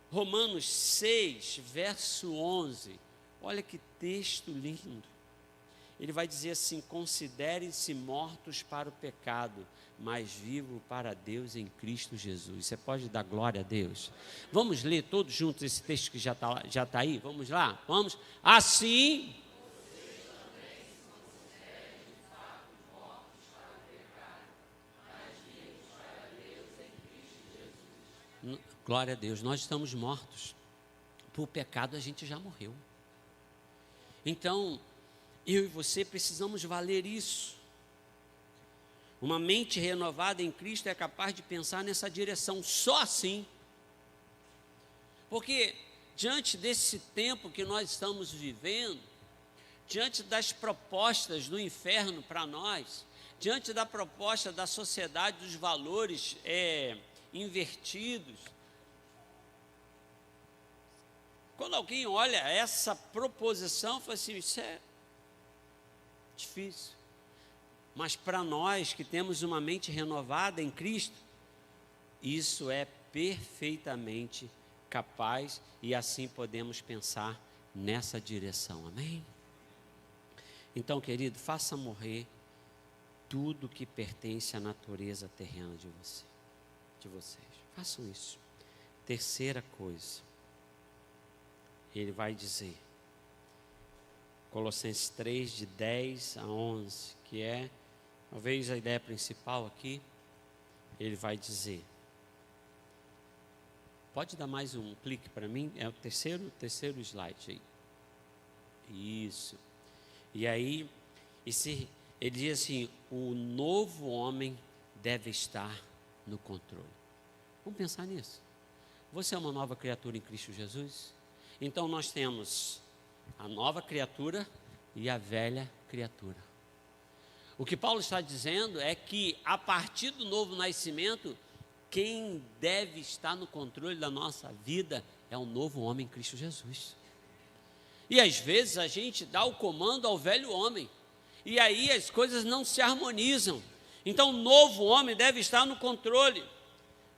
Romanos 6, verso 11, olha que texto lindo. Ele vai dizer assim, considerem-se mortos para o pecado, mas vivos para Deus em Cristo Jesus. Você pode dar glória a Deus? Vamos ler todos juntos esse texto que já está aí? Vamos lá? Vamos? Assim... Glória a Deus, nós estamos mortos. Por pecado a gente já morreu. Então, eu e você precisamos valer isso. Uma mente renovada em Cristo é capaz de pensar nessa direção, só assim. Porque diante desse tempo que nós estamos vivendo, diante das propostas do inferno para nós, diante da proposta da sociedade dos valores invertidos, quando alguém olha essa proposição, fala assim, isso é difícil. Mas para nós que temos uma mente renovada em Cristo, isso é perfeitamente capaz e assim podemos pensar nessa direção, amém? Então, querido, faça morrer tudo que pertence à natureza terrena de vocês. Façam isso. Terceira coisa, ele vai dizer, Colossenses 3, de 10 a 11, que é, talvez a ideia principal aqui, ele vai dizer, pode dar mais um clique para mim? É o terceiro slide aí. Isso. E aí, ele diz assim, o novo homem deve estar no controle. Vamos pensar nisso. Você é uma nova criatura em Cristo Jesus? Então nós temos a nova criatura e a velha criatura. O que Paulo está dizendo é que a partir do novo nascimento, quem deve estar no controle da nossa vida é o novo homem em Cristo Jesus. E às vezes a gente dá o comando ao velho homem, e aí as coisas não se harmonizam. Então o novo homem deve estar no controle.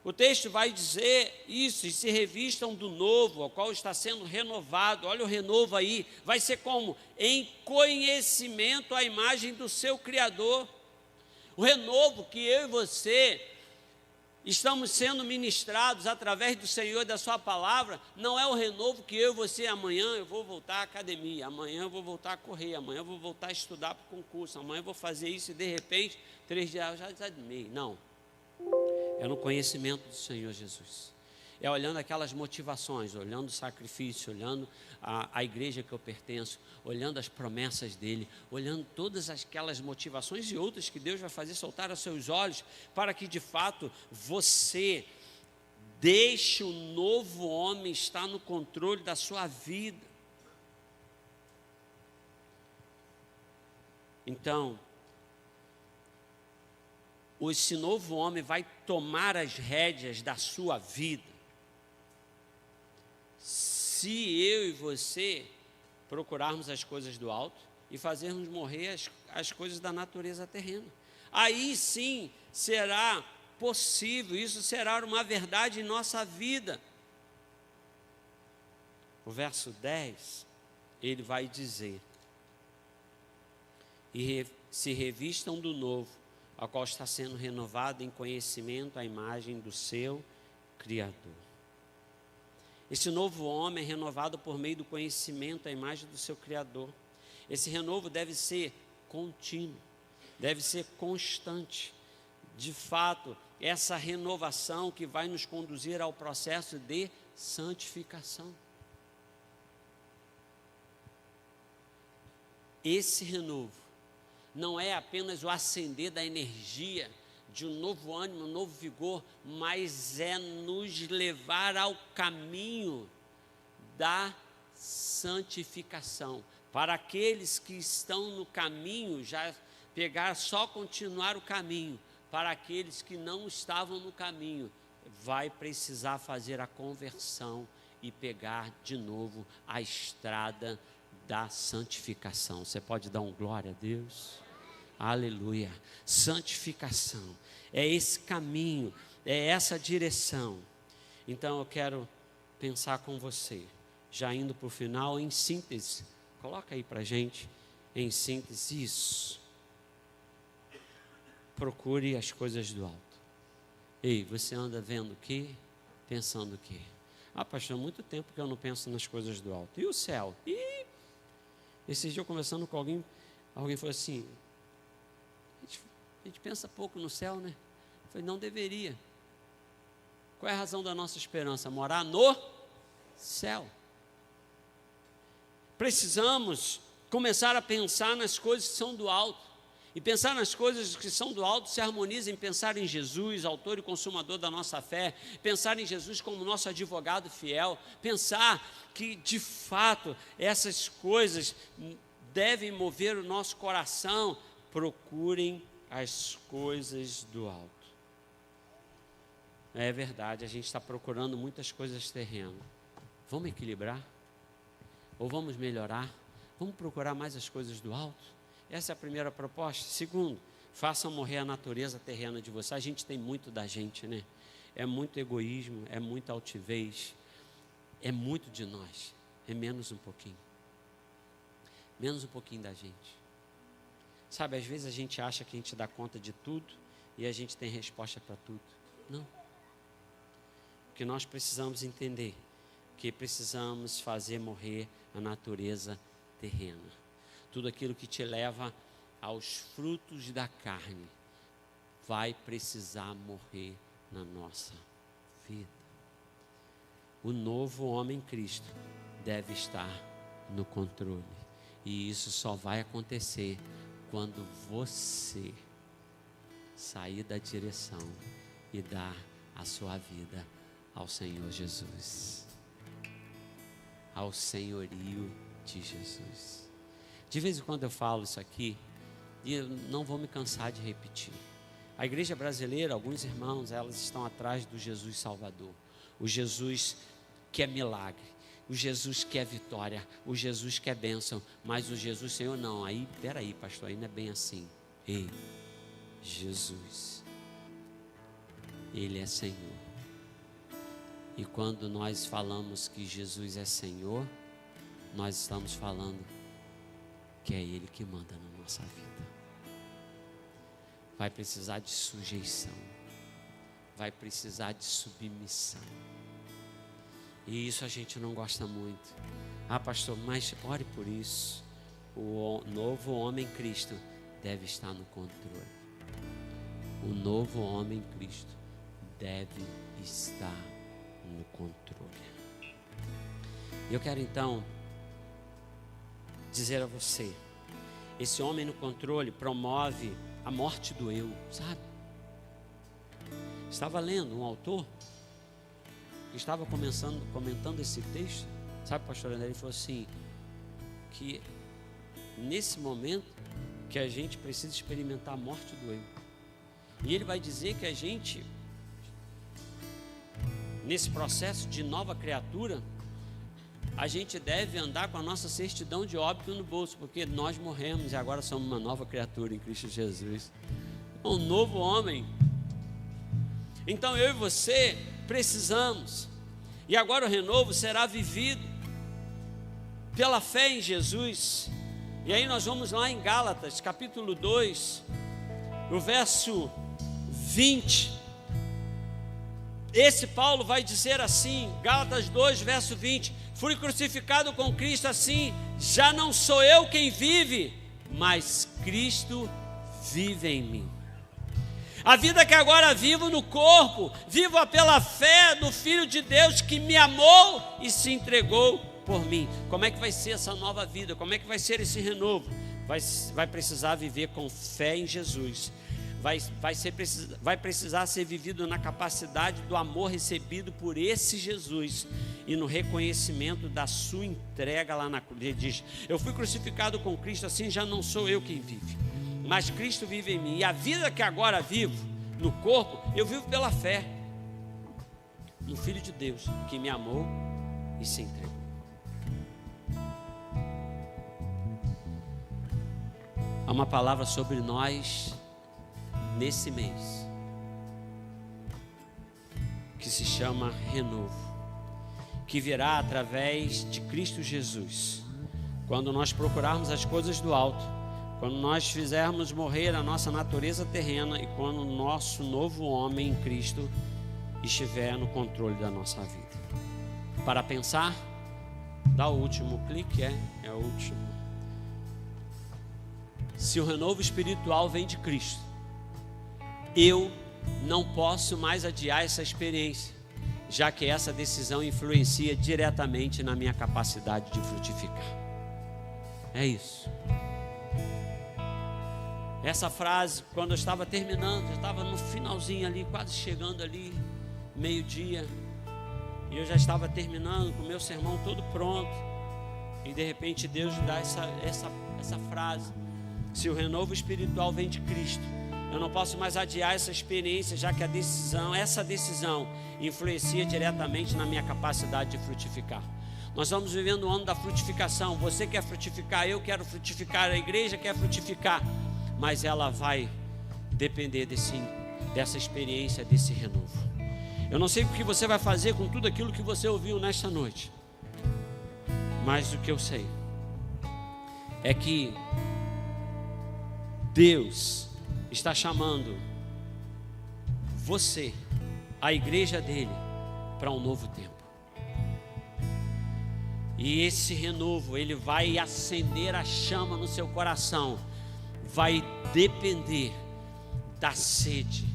O texto vai dizer isso, e se revistam do novo, ao qual está sendo renovado. Olha o renovo aí, vai ser como? Em conhecimento à imagem do seu Criador. O renovo que eu e você estamos sendo ministrados através do Senhor e da sua palavra, não é o renovo que eu e você, amanhã eu vou voltar à academia, amanhã eu vou voltar a correr, amanhã eu vou voltar a estudar para o concurso, amanhã eu vou fazer isso e de repente, 3 dias eu já desanimei. Não. É no conhecimento do Senhor Jesus. É olhando aquelas motivações, olhando o sacrifício, olhando a igreja que eu pertenço, olhando as promessas dele, olhando todas aquelas motivações e outras que Deus vai fazer soltar aos seus olhos, para que de fato você deixe o novo homem estar no controle da sua vida. Então, esse novo homem vai tomar as rédeas da sua vida. Se eu e você procurarmos as coisas do alto e fazermos morrer as coisas da natureza terrena, aí sim será possível, isso será uma verdade em nossa vida. O verso 10, ele vai dizer, e se revistam do novo, a qual está sendo renovado em conhecimento à imagem do seu Criador. Esse novo homem é renovado por meio do conhecimento à imagem do seu Criador. Esse renovo deve ser contínuo, deve ser constante. De fato, essa renovação que vai nos conduzir ao processo de santificação. Esse renovo não é apenas o acender da energia, de um novo ânimo, um novo vigor, mas é nos levar ao caminho da santificação. Para aqueles que estão no caminho, já só continuar o caminho. Para aqueles que não estavam no caminho, vai precisar fazer a conversão e pegar de novo a estrada da santificação. Você pode dar um glória a Deus? Aleluia. Santificação é esse caminho, é essa direção. Então eu quero pensar com você, já indo para o final, em síntese. Coloca aí para a gente, em síntese, isso. Procure as coisas do alto. Ei, você anda vendo o quê? Pensando o quê? Ah, pastor, há muito tempo que eu não penso nas coisas do alto. E o céu? E esses dias eu conversando com alguém falou assim, a gente pensa pouco no céu, né? Eu falei, não deveria. Qual é a razão da nossa esperança? Morar no céu. Precisamos começar a pensar nas coisas que são do alto. E pensar nas coisas que são do alto se harmoniza em pensar em Jesus, autor e consumador da nossa fé, pensar em Jesus como nosso advogado fiel, pensar que de fato essas coisas devem mover o nosso coração. Procurem as coisas do alto. É verdade, a gente está procurando muitas coisas terrenas. Vamos equilibrar? Ou vamos melhorar? Vamos procurar mais as coisas do alto? Essa é a primeira proposta. Segundo, façam morrer a natureza terrena de você. A gente tem muito da gente, né? É muito egoísmo, é muita altivez, é muito de nós. É menos um pouquinho. Menos um pouquinho da gente. Sabe, às vezes a gente acha que a gente dá conta de tudo e a gente tem resposta para tudo. Não. O que nós precisamos entender, que precisamos fazer morrer a natureza terrena. Tudo aquilo que te leva aos frutos da carne vai precisar morrer na nossa vida. O novo homem Cristo deve estar no controle. E isso só vai acontecer quando você sair da direção e dar a sua vida ao Senhor Jesus. Ao senhorio de Jesus. De vez em quando eu falo isso aqui e eu não vou me cansar de repetir. A igreja brasileira, alguns irmãos, elas estão atrás do Jesus Salvador. O Jesus que é milagre. O Jesus que é vitória. O Jesus que é bênção. Mas o Jesus Senhor não. Aí, peraí, pastor, aí não é bem assim. Ei, Jesus, Ele é Senhor. E quando nós falamos que Jesus é Senhor, nós estamos falando que é Ele que manda na nossa vida. Vai precisar de sujeição, vai precisar de submissão. E isso a gente não gosta muito. Ah, pastor, mas ore por isso. O novo homem Cristo deve estar no controle. O novo homem Cristo deve estar no controle. Eu quero então dizer a você, esse homem no controle promove a morte do eu, sabe? Estava lendo um autor que estava comentando esse texto, sabe, pastor André, ele falou assim, que nesse momento que a gente precisa experimentar a morte do eu. E ele vai dizer que a gente, nesse processo de nova criatura, a gente deve andar com a nossa certidão de óbito no bolso, porque nós morremos e agora somos uma nova criatura em Cristo Jesus. Um novo homem. Então eu e você precisamos. E agora o renovo será vivido pela fé em Jesus. E aí nós vamos lá em Gálatas, capítulo 2, o verso 20. Esse Paulo vai dizer assim, Gálatas 2, verso 20: fui crucificado com Cristo, assim, já não sou eu quem vive, mas Cristo vive em mim. A vida que agora vivo no corpo, vivo pela fé do Filho de Deus que me amou e se entregou por mim. Como é que vai ser essa nova vida? Como é que vai ser esse renovo? Vai precisar viver com fé em Jesus. Vai precisar ser vivido na capacidade do amor recebido por esse Jesus e no reconhecimento da sua entrega lá na cruz. Ele diz, eu fui crucificado com Cristo, assim já não sou eu quem vive, mas Cristo vive em mim. E a vida que agora vivo no corpo, eu vivo pela fé no Filho de Deus que me amou e se entregou. Há uma palavra sobre nós nesse mês que se chama renovo, que virá através de Cristo Jesus. Quando nós procurarmos as coisas do alto, quando nós fizermos morrer a nossa natureza terrena e quando o nosso novo homem em Cristo estiver no controle da nossa vida. Para pensar, dá o último clique, é o último. Se o renovo espiritual vem de Cristo, eu não posso mais adiar essa experiência, já que essa decisão influencia diretamente na minha capacidade de frutificar. É isso. Essa frase, quando eu estava terminando, eu estava no finalzinho ali, quase chegando ali, meio-dia, e eu já estava terminando com o meu sermão todo pronto, e de repente Deus dá essa frase: se o renovo espiritual vem de Cristo, eu não posso mais adiar essa experiência, já que essa decisão influencia diretamente na minha capacidade de frutificar. Nós estamos vivendo o ano da frutificação. Você quer frutificar, eu quero frutificar, a igreja quer frutificar. Mas ela vai depender dessa experiência, desse renovo. Eu não sei o que você vai fazer com tudo aquilo que você ouviu nesta noite. Mas o que eu sei é que Deus está chamando você, a igreja dele, para um novo tempo. E esse renovo, ele vai acender a chama no seu coração. Vai depender da sede,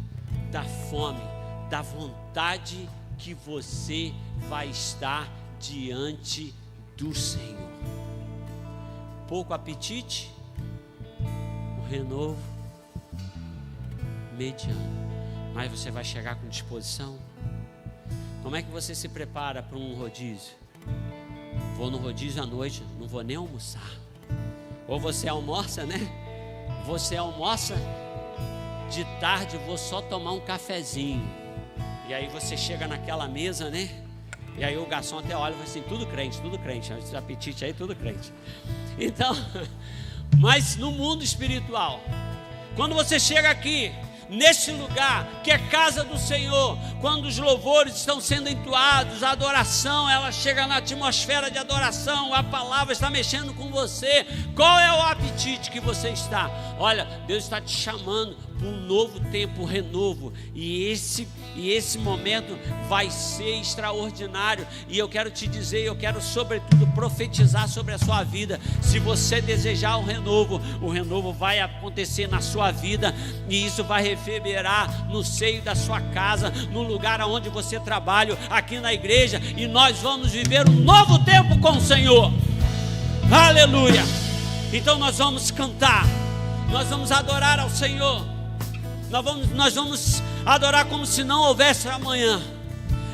da fome, da vontade que você vai estar diante do Senhor. Pouco apetite, o renovo mediano. Mas você vai chegar com disposição. Como é que você se prepara para um rodízio? Vou no rodízio à noite, não vou nem almoçar. Ou você almoça, né? Você almoça de tarde, vou só tomar um cafezinho. E aí você chega naquela mesa, né? E aí o garçom até olha e fala assim, tudo crente. Esse apetite aí, tudo crente. Então, mas no mundo espiritual, quando você chega aqui, nesse lugar que é casa do Senhor, quando os louvores estão sendo entoados, a adoração, ela chega na atmosfera de adoração, a palavra está mexendo com você. Qual é o apetite que você está? Olha, Deus está te chamando para um novo tempo, um renovo, e esse momento vai ser extraordinário. E eu quero te dizer, eu quero sobretudo profetizar sobre a sua vida. Se você desejar o renovo vai acontecer na sua vida, e isso vai reverberar no seio da sua casa, no lugar onde você trabalha, aqui na igreja, e nós vamos viver um novo tempo com o Senhor. Aleluia! Então nós vamos cantar, nós vamos adorar ao Senhor, nós vamos adorar como se não houvesse amanhã.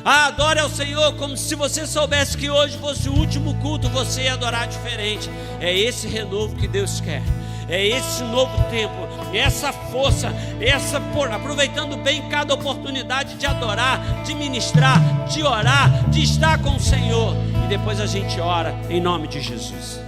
Adore ao Senhor como se você soubesse que hoje fosse o último culto, você ia adorar diferente. É esse renovo que Deus quer. É esse novo tempo, essa força, aproveitando bem cada oportunidade de adorar, de ministrar, de orar, de estar com o Senhor. E depois a gente ora em nome de Jesus.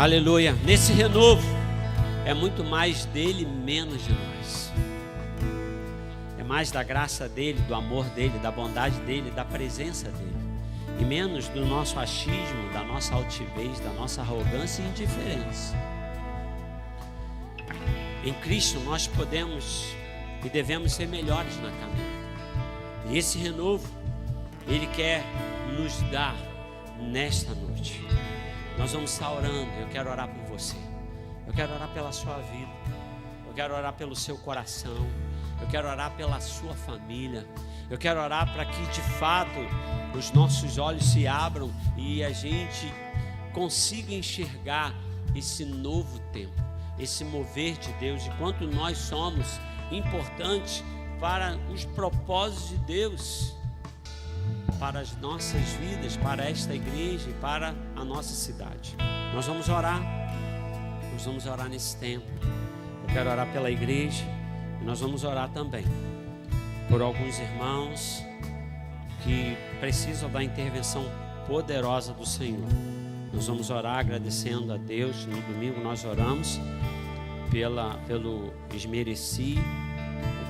Aleluia. Nesse renovo é muito mais dele, menos de nós. É mais da graça dele, do amor dele, da bondade dele, da presença dele. E menos do nosso achismo, da nossa altivez, da nossa arrogância e indiferença. Em Cristo nós podemos e devemos ser melhores na caminhada. E esse renovo, Ele quer nos dar nesta noite. Nós vamos estar orando. Eu quero orar por você. Eu quero orar pela sua vida. Eu quero orar pelo seu coração. Eu quero orar pela sua família. Eu quero orar para que de fato os nossos olhos se abram e a gente consiga enxergar esse novo tempo, esse mover de Deus, e quanto nós somos importantes para os propósitos de Deus, para as nossas vidas, para esta igreja e para a nossa cidade. Nós vamos orar nesse tempo. Eu quero orar pela igreja e nós vamos orar também por alguns irmãos que precisam da intervenção poderosa do Senhor. Nós vamos orar agradecendo a Deus. No domingo nós oramos pelo Esmereci,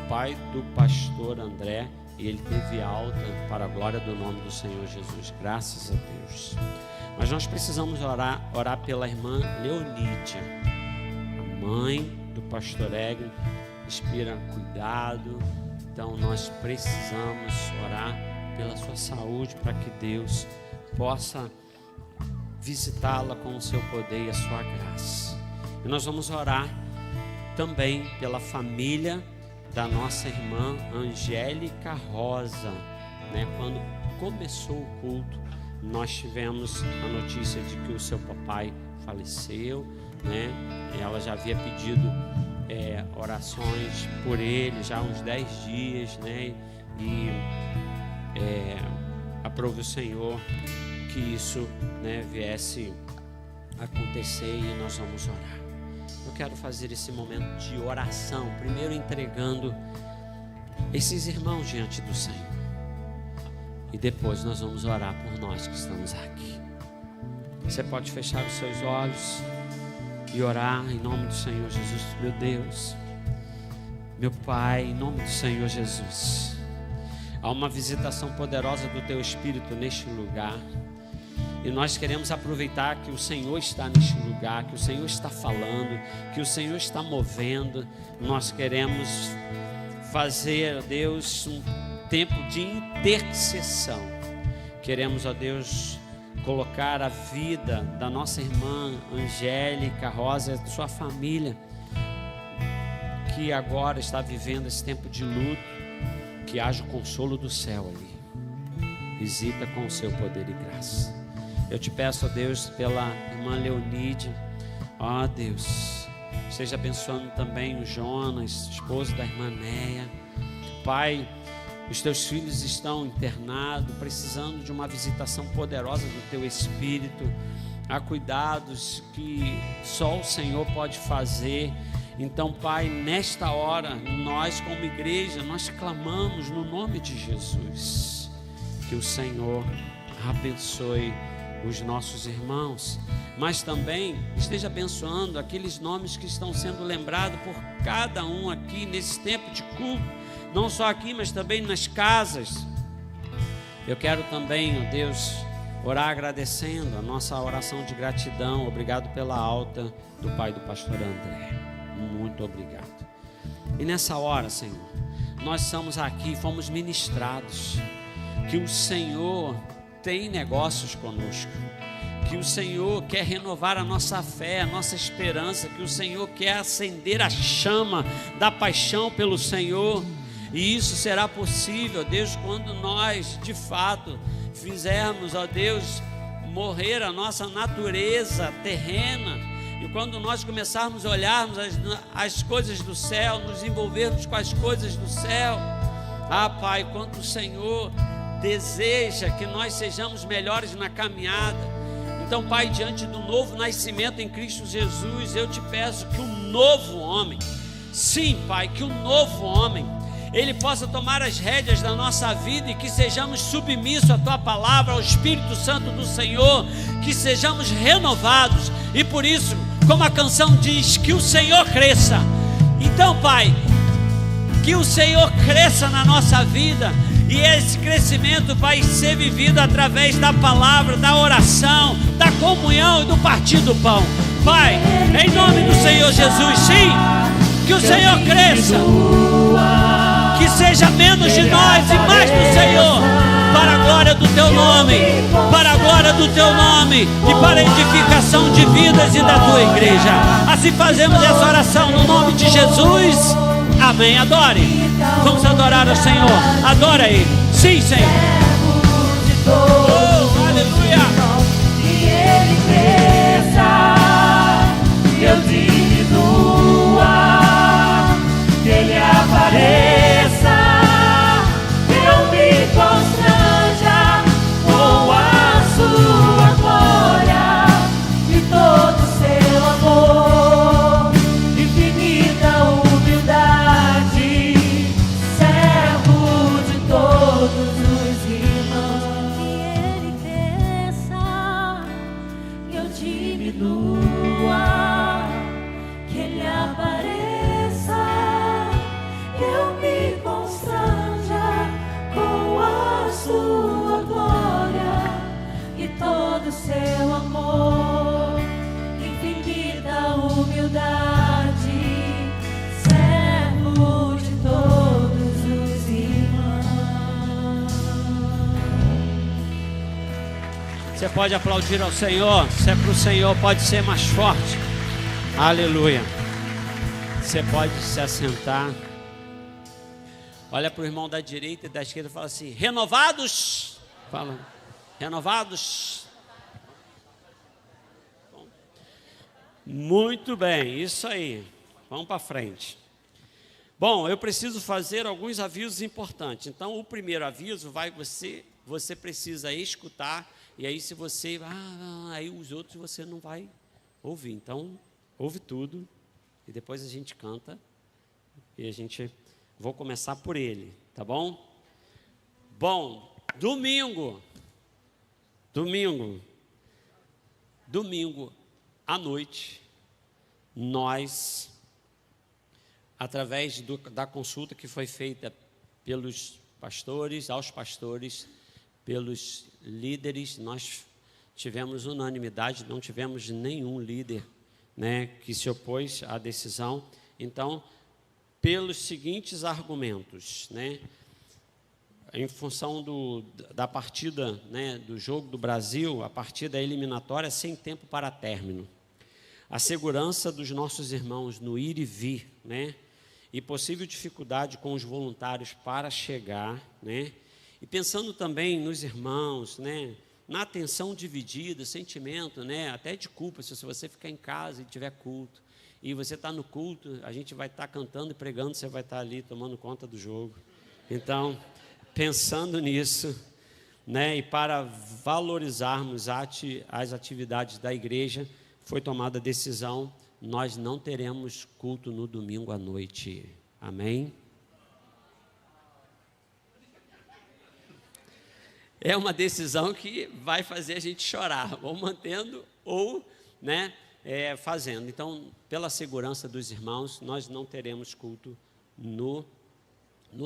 o pai do pastor André, e ele teve alta para a glória do nome do Senhor Jesus, graças a Deus. Mas nós precisamos orar pela irmã Leonídia, a mãe do pastor Egno, inspira cuidado. Então nós precisamos orar pela sua saúde, para que Deus possa visitá-la com o seu poder e a sua graça. E nós vamos orar também pela família da nossa irmã Angélica Rosa, né? Quando começou o culto, nós tivemos a notícia de que o seu papai faleceu, né? Ela já havia pedido orações por ele já há uns 10 dias, né? E aprove o Senhor que isso, né, viesse acontecer, e nós vamos orar. Eu quero fazer esse momento de oração, primeiro entregando esses irmãos diante do Senhor, e depois nós vamos orar por nós que estamos aqui. Você pode fechar os seus olhos e orar em nome do Senhor Jesus. Meu Deus, meu Pai, em nome do Senhor Jesus, há uma visitação poderosa do Teu Espírito neste lugar. E nós queremos aproveitar que o Senhor está neste lugar, que o Senhor está falando, que o Senhor está movendo. Nós queremos fazer, ó Deus, um tempo de intercessão. Queremos, ó Deus, colocar a vida da nossa irmã Angélica Rosa e sua família, que agora está vivendo esse tempo de luto, que haja o consolo do céu ali. Visita com o seu poder e graça. Eu te peço, ó Deus, pela irmã Leonídia, ó Deus, esteja abençoando também o Jonas, esposo da irmã Néia. Pai, os teus filhos estão internados, precisando de uma visitação poderosa do teu Espírito. Há cuidados que só o Senhor pode fazer. Então, Pai, nesta hora, nós como igreja, nós clamamos no nome de Jesus, que o Senhor abençoe os nossos irmãos, mas também esteja abençoando aqueles nomes que estão sendo lembrados por cada um aqui nesse tempo de culto, não só aqui, mas também nas casas. Eu quero também, ó Deus, orar agradecendo a nossa oração de gratidão. Obrigado pela alta do pai do pastor André, muito obrigado. E nessa hora, Senhor, nós estamos aqui, fomos ministrados que o Senhor tem negócios conosco, que o Senhor quer renovar a nossa fé, a nossa esperança, que o Senhor quer acender a chama da paixão pelo Senhor. E isso será possível, Deus, quando nós de fato fizermos, ó Deus, morrer a nossa natureza terrena, e quando nós começarmos a olharmos as coisas do céu, nos envolvermos com as coisas do céu. Ah, Pai, quanto o Senhor deseja que nós sejamos melhores na caminhada. Então, Pai, diante do novo nascimento em Cristo Jesus, eu te peço que o novo homem, sim, Pai, que o novo homem, Ele possa tomar as rédeas da nossa vida e que sejamos submissos à Tua palavra, ao Espírito Santo do Senhor, que sejamos renovados. E por isso, como a canção diz, que o Senhor cresça. Então, Pai, que o Senhor cresça na nossa vida, e esse crescimento vai ser vivido através da palavra, da oração, da comunhão e do partir do pão. Pai, em nome do Senhor Jesus, sim, que o Senhor cresça, que seja menos de nós e mais do Senhor, para a glória do Teu nome, para a glória do Teu nome e para a edificação de vidas e da Tua igreja. Assim fazemos essa oração no nome de Jesus. Amém. Adore. Vamos adorar ao Senhor. Adora Ele. Sim, Senhor. Oh, aleluia. Que Ele cresça, que eu diminua, que Ele apareça, que eu me constranja com a sua glória e todo o seu amor, infinita humildade, servo de todos os irmãos. Que Ele cresça, que eu diminua, que Ele apareça, que eu me constranja com a sua glória e todo o seu amor, infinita humildade, servo de todos os irmãos. Você pode aplaudir ao Senhor. Se é para o Senhor, pode ser mais forte. Aleluia. Você pode se assentar. Olha para o irmão da direita e da esquerda e fala assim: renovados. Fala, renovados. Muito bem, isso aí. Vamos para frente. Bom, eu preciso fazer alguns avisos importantes. Então, o primeiro aviso você precisa escutar. E aí, se você, aí os outros você não vai ouvir. Então, ouve tudo e depois a gente canta. E vou começar por ele, tá bom? Bom, domingo à noite, nós, através da consulta que foi feita pelos pastores, aos pastores, pelos líderes, nós tivemos unanimidade, não tivemos nenhum líder, né, que se opôs à decisão. Então, pelos seguintes argumentos, né, em função da partida, né, do jogo do Brasil, a partida eliminatória sem tempo para término, a segurança dos nossos irmãos no ir e vir, né, e possível dificuldade com os voluntários para chegar, né, e pensando também nos irmãos, né, na atenção dividida, sentimento, né, até de culpa, se você ficar em casa e tiver culto, e você está no culto, a gente vai estar cantando e pregando, você vai estar ali tomando conta do jogo. Então, pensando nisso, né, e para valorizarmos as atividades da igreja, foi tomada a decisão, nós não teremos culto no domingo à noite. Amém? É uma decisão que vai fazer a gente chorar, ou mantendo, ou, né, fazendo. Então, pela segurança dos irmãos, nós não teremos culto no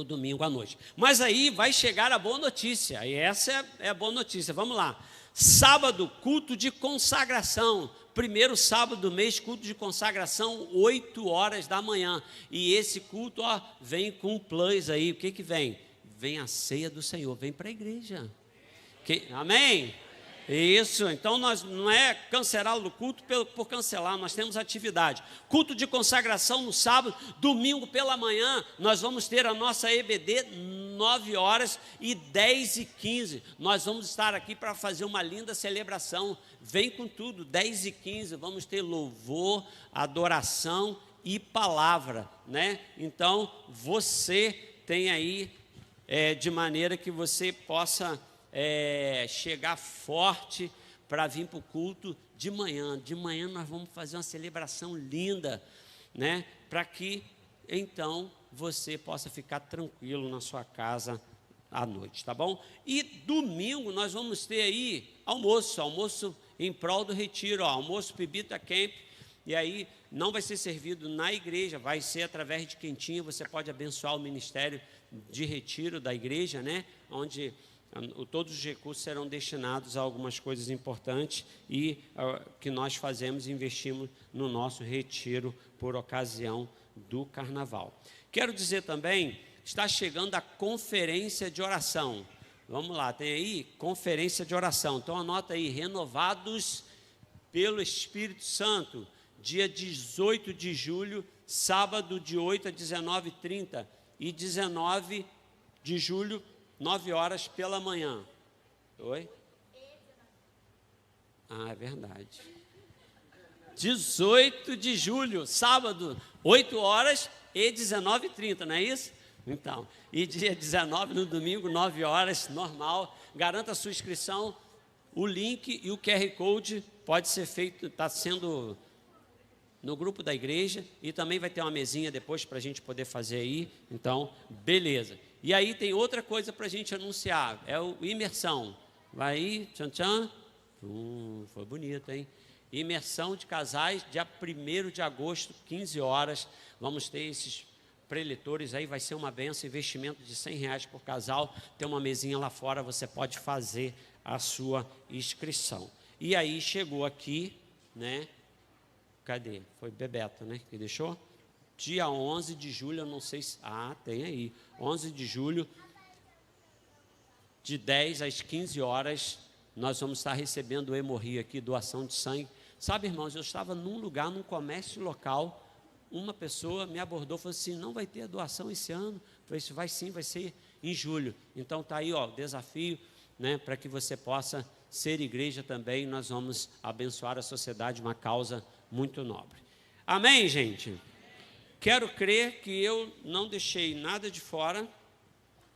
domingo à noite. Mas aí vai chegar a boa notícia, e essa é a boa notícia. Vamos lá. Sábado, culto de consagração. Primeiro sábado do mês, culto de consagração, 8 horas da manhã. E esse culto, vem com um plus aí. O que vem? Vem a ceia do Senhor, vem para a igreja. Amém? Isso, então nós não é cancelar o culto por cancelar, nós temos atividade. Culto de consagração no sábado, domingo pela manhã, nós vamos ter a nossa EBD 9 horas e 10h15. Nós vamos estar aqui para fazer uma linda celebração. Vem com tudo, 10h15, vamos ter louvor, adoração e palavra, né? Então, você tem aí, de maneira que você possa chegar forte para vir para o culto de manhã. De manhã nós vamos fazer uma celebração linda, né? Para que então você possa ficar tranquilo na sua casa à noite, tá bom? E domingo nós vamos ter aí almoço em prol do retiro, almoço Pibita Camp, e aí não vai ser servido na igreja, vai ser através de quentinha, você pode abençoar o ministério de retiro da igreja, né? Onde todos os recursos serão destinados a algumas coisas importantes e que nós fazemos e investimos no nosso retiro por ocasião do carnaval. Quero dizer também, está chegando a conferência de oração. Vamos lá, tem aí conferência de oração. Então anota aí, renovados pelo Espírito Santo, dia 18 de julho, sábado de 8 a 19h30 e 19 de julho, 9 horas pela manhã. Oi? Ah, é verdade. 18 de julho, sábado, 8 horas e 19h30, não é isso? Então, e dia 19 no domingo, 9 horas, normal. Garanta a sua inscrição. O link e o QR Code pode ser feito, está sendo no grupo da igreja e também vai ter uma mesinha depois para a gente poder fazer aí. Então, beleza. E aí tem outra coisa para a gente anunciar, é o imersão. Vai aí, tchan, tchan. Foi bonito, hein? Imersão de casais, dia 1º de agosto, 15 horas. Vamos ter esses preletores aí, vai ser uma benção, investimento de R$100 por casal. Tem uma mesinha lá fora, você pode fazer a sua inscrição. E aí chegou aqui, né? Cadê? Foi Bebeto, né? Que deixou? Dia 11 de julho, eu não sei se... Ah, tem aí. 11 de julho, de 10 às 15 horas, nós vamos estar recebendo o Hemorria aqui, doação de sangue. Sabe, irmãos, eu estava num lugar, num comércio local, uma pessoa me abordou e falou assim, não vai ter a doação esse ano? Eu falei, vai sim, vai ser em julho. Então está aí, ó, o desafio, né, para que você possa ser igreja também. Nós vamos abençoar a sociedade, uma causa muito nobre. Amém, gente? Quero crer que eu não deixei nada de fora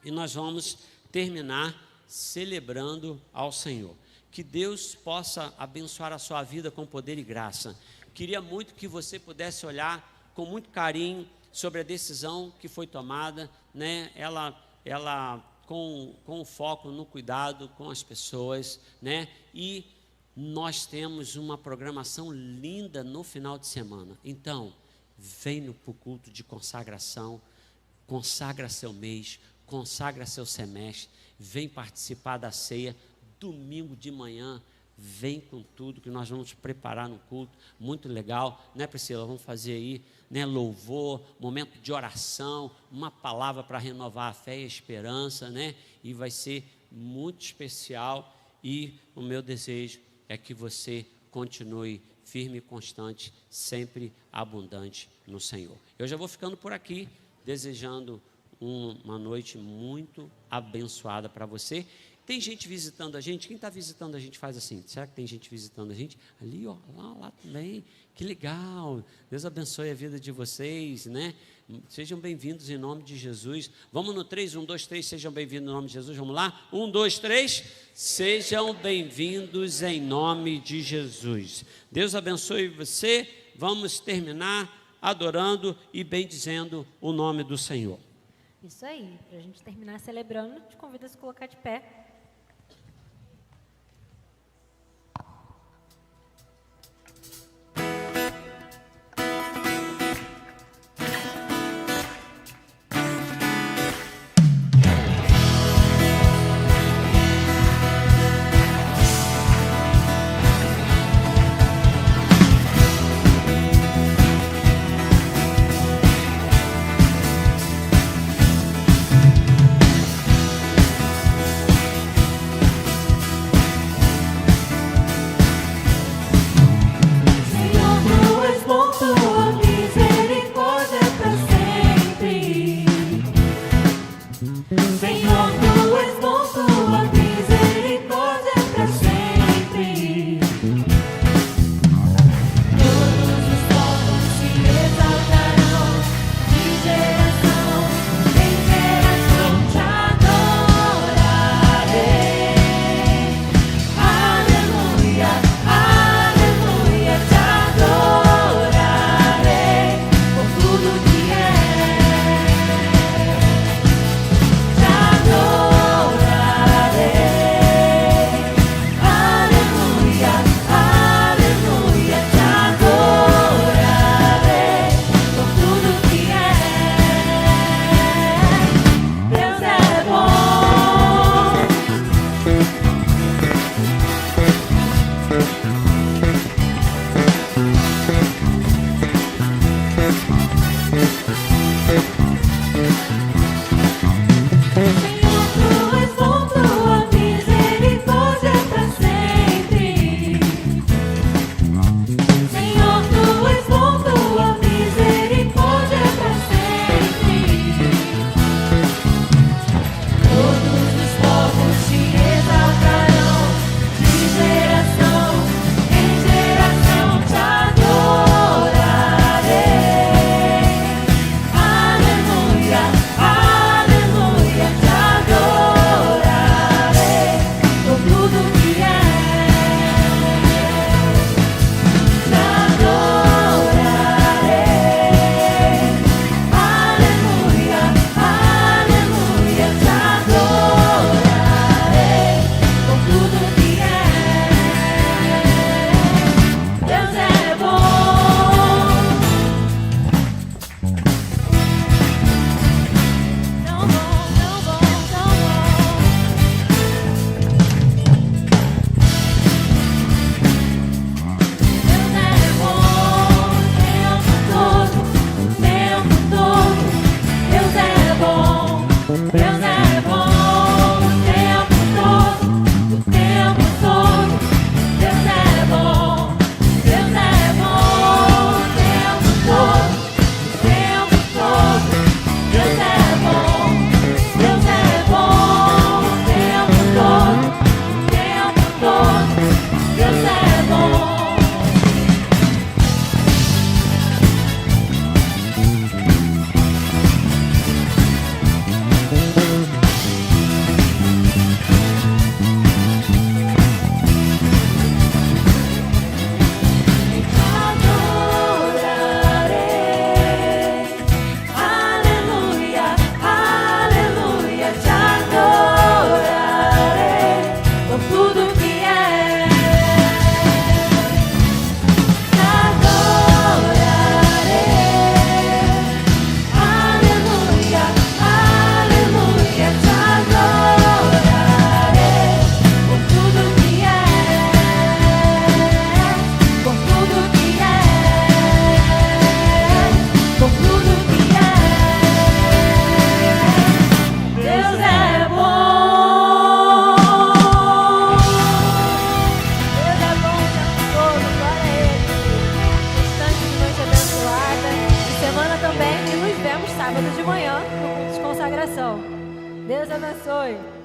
e nós vamos terminar celebrando ao Senhor. Que Deus possa abençoar a sua vida com poder e graça. Queria muito que você pudesse olhar com muito carinho sobre a decisão que foi tomada, né? Ela com foco no cuidado com as pessoas, né? E nós temos uma programação linda no final de semana. Então, vem para o culto de consagração, consagra seu mês, consagra seu semestre, vem participar da ceia. Domingo de manhã, vem com tudo que nós vamos preparar no culto, muito legal, né, Priscila? Vamos fazer aí, né, louvor, momento de oração, uma palavra para renovar a fé e a esperança, né? E vai ser muito especial e o meu desejo é que você continue firme e constante, sempre abundante no Senhor. Eu já vou ficando por aqui, desejando uma noite muito abençoada para você. Tem gente visitando a gente? Quem está visitando a gente faz assim. Será que tem gente visitando a gente? Ali, ó, lá também. Que legal. Deus abençoe a vida de vocês, né? Sejam bem-vindos em nome de Jesus. Vamos no 3, 1, 2, 3, sejam bem-vindos em nome de Jesus. Vamos lá? 1, 2, 3. Sejam bem-vindos em nome de Jesus. Deus abençoe você. Vamos terminar adorando e bendizendo o nome do Senhor. Isso aí. Para a gente terminar celebrando, te convido a se colocar de pé. coração. Deus abençoe.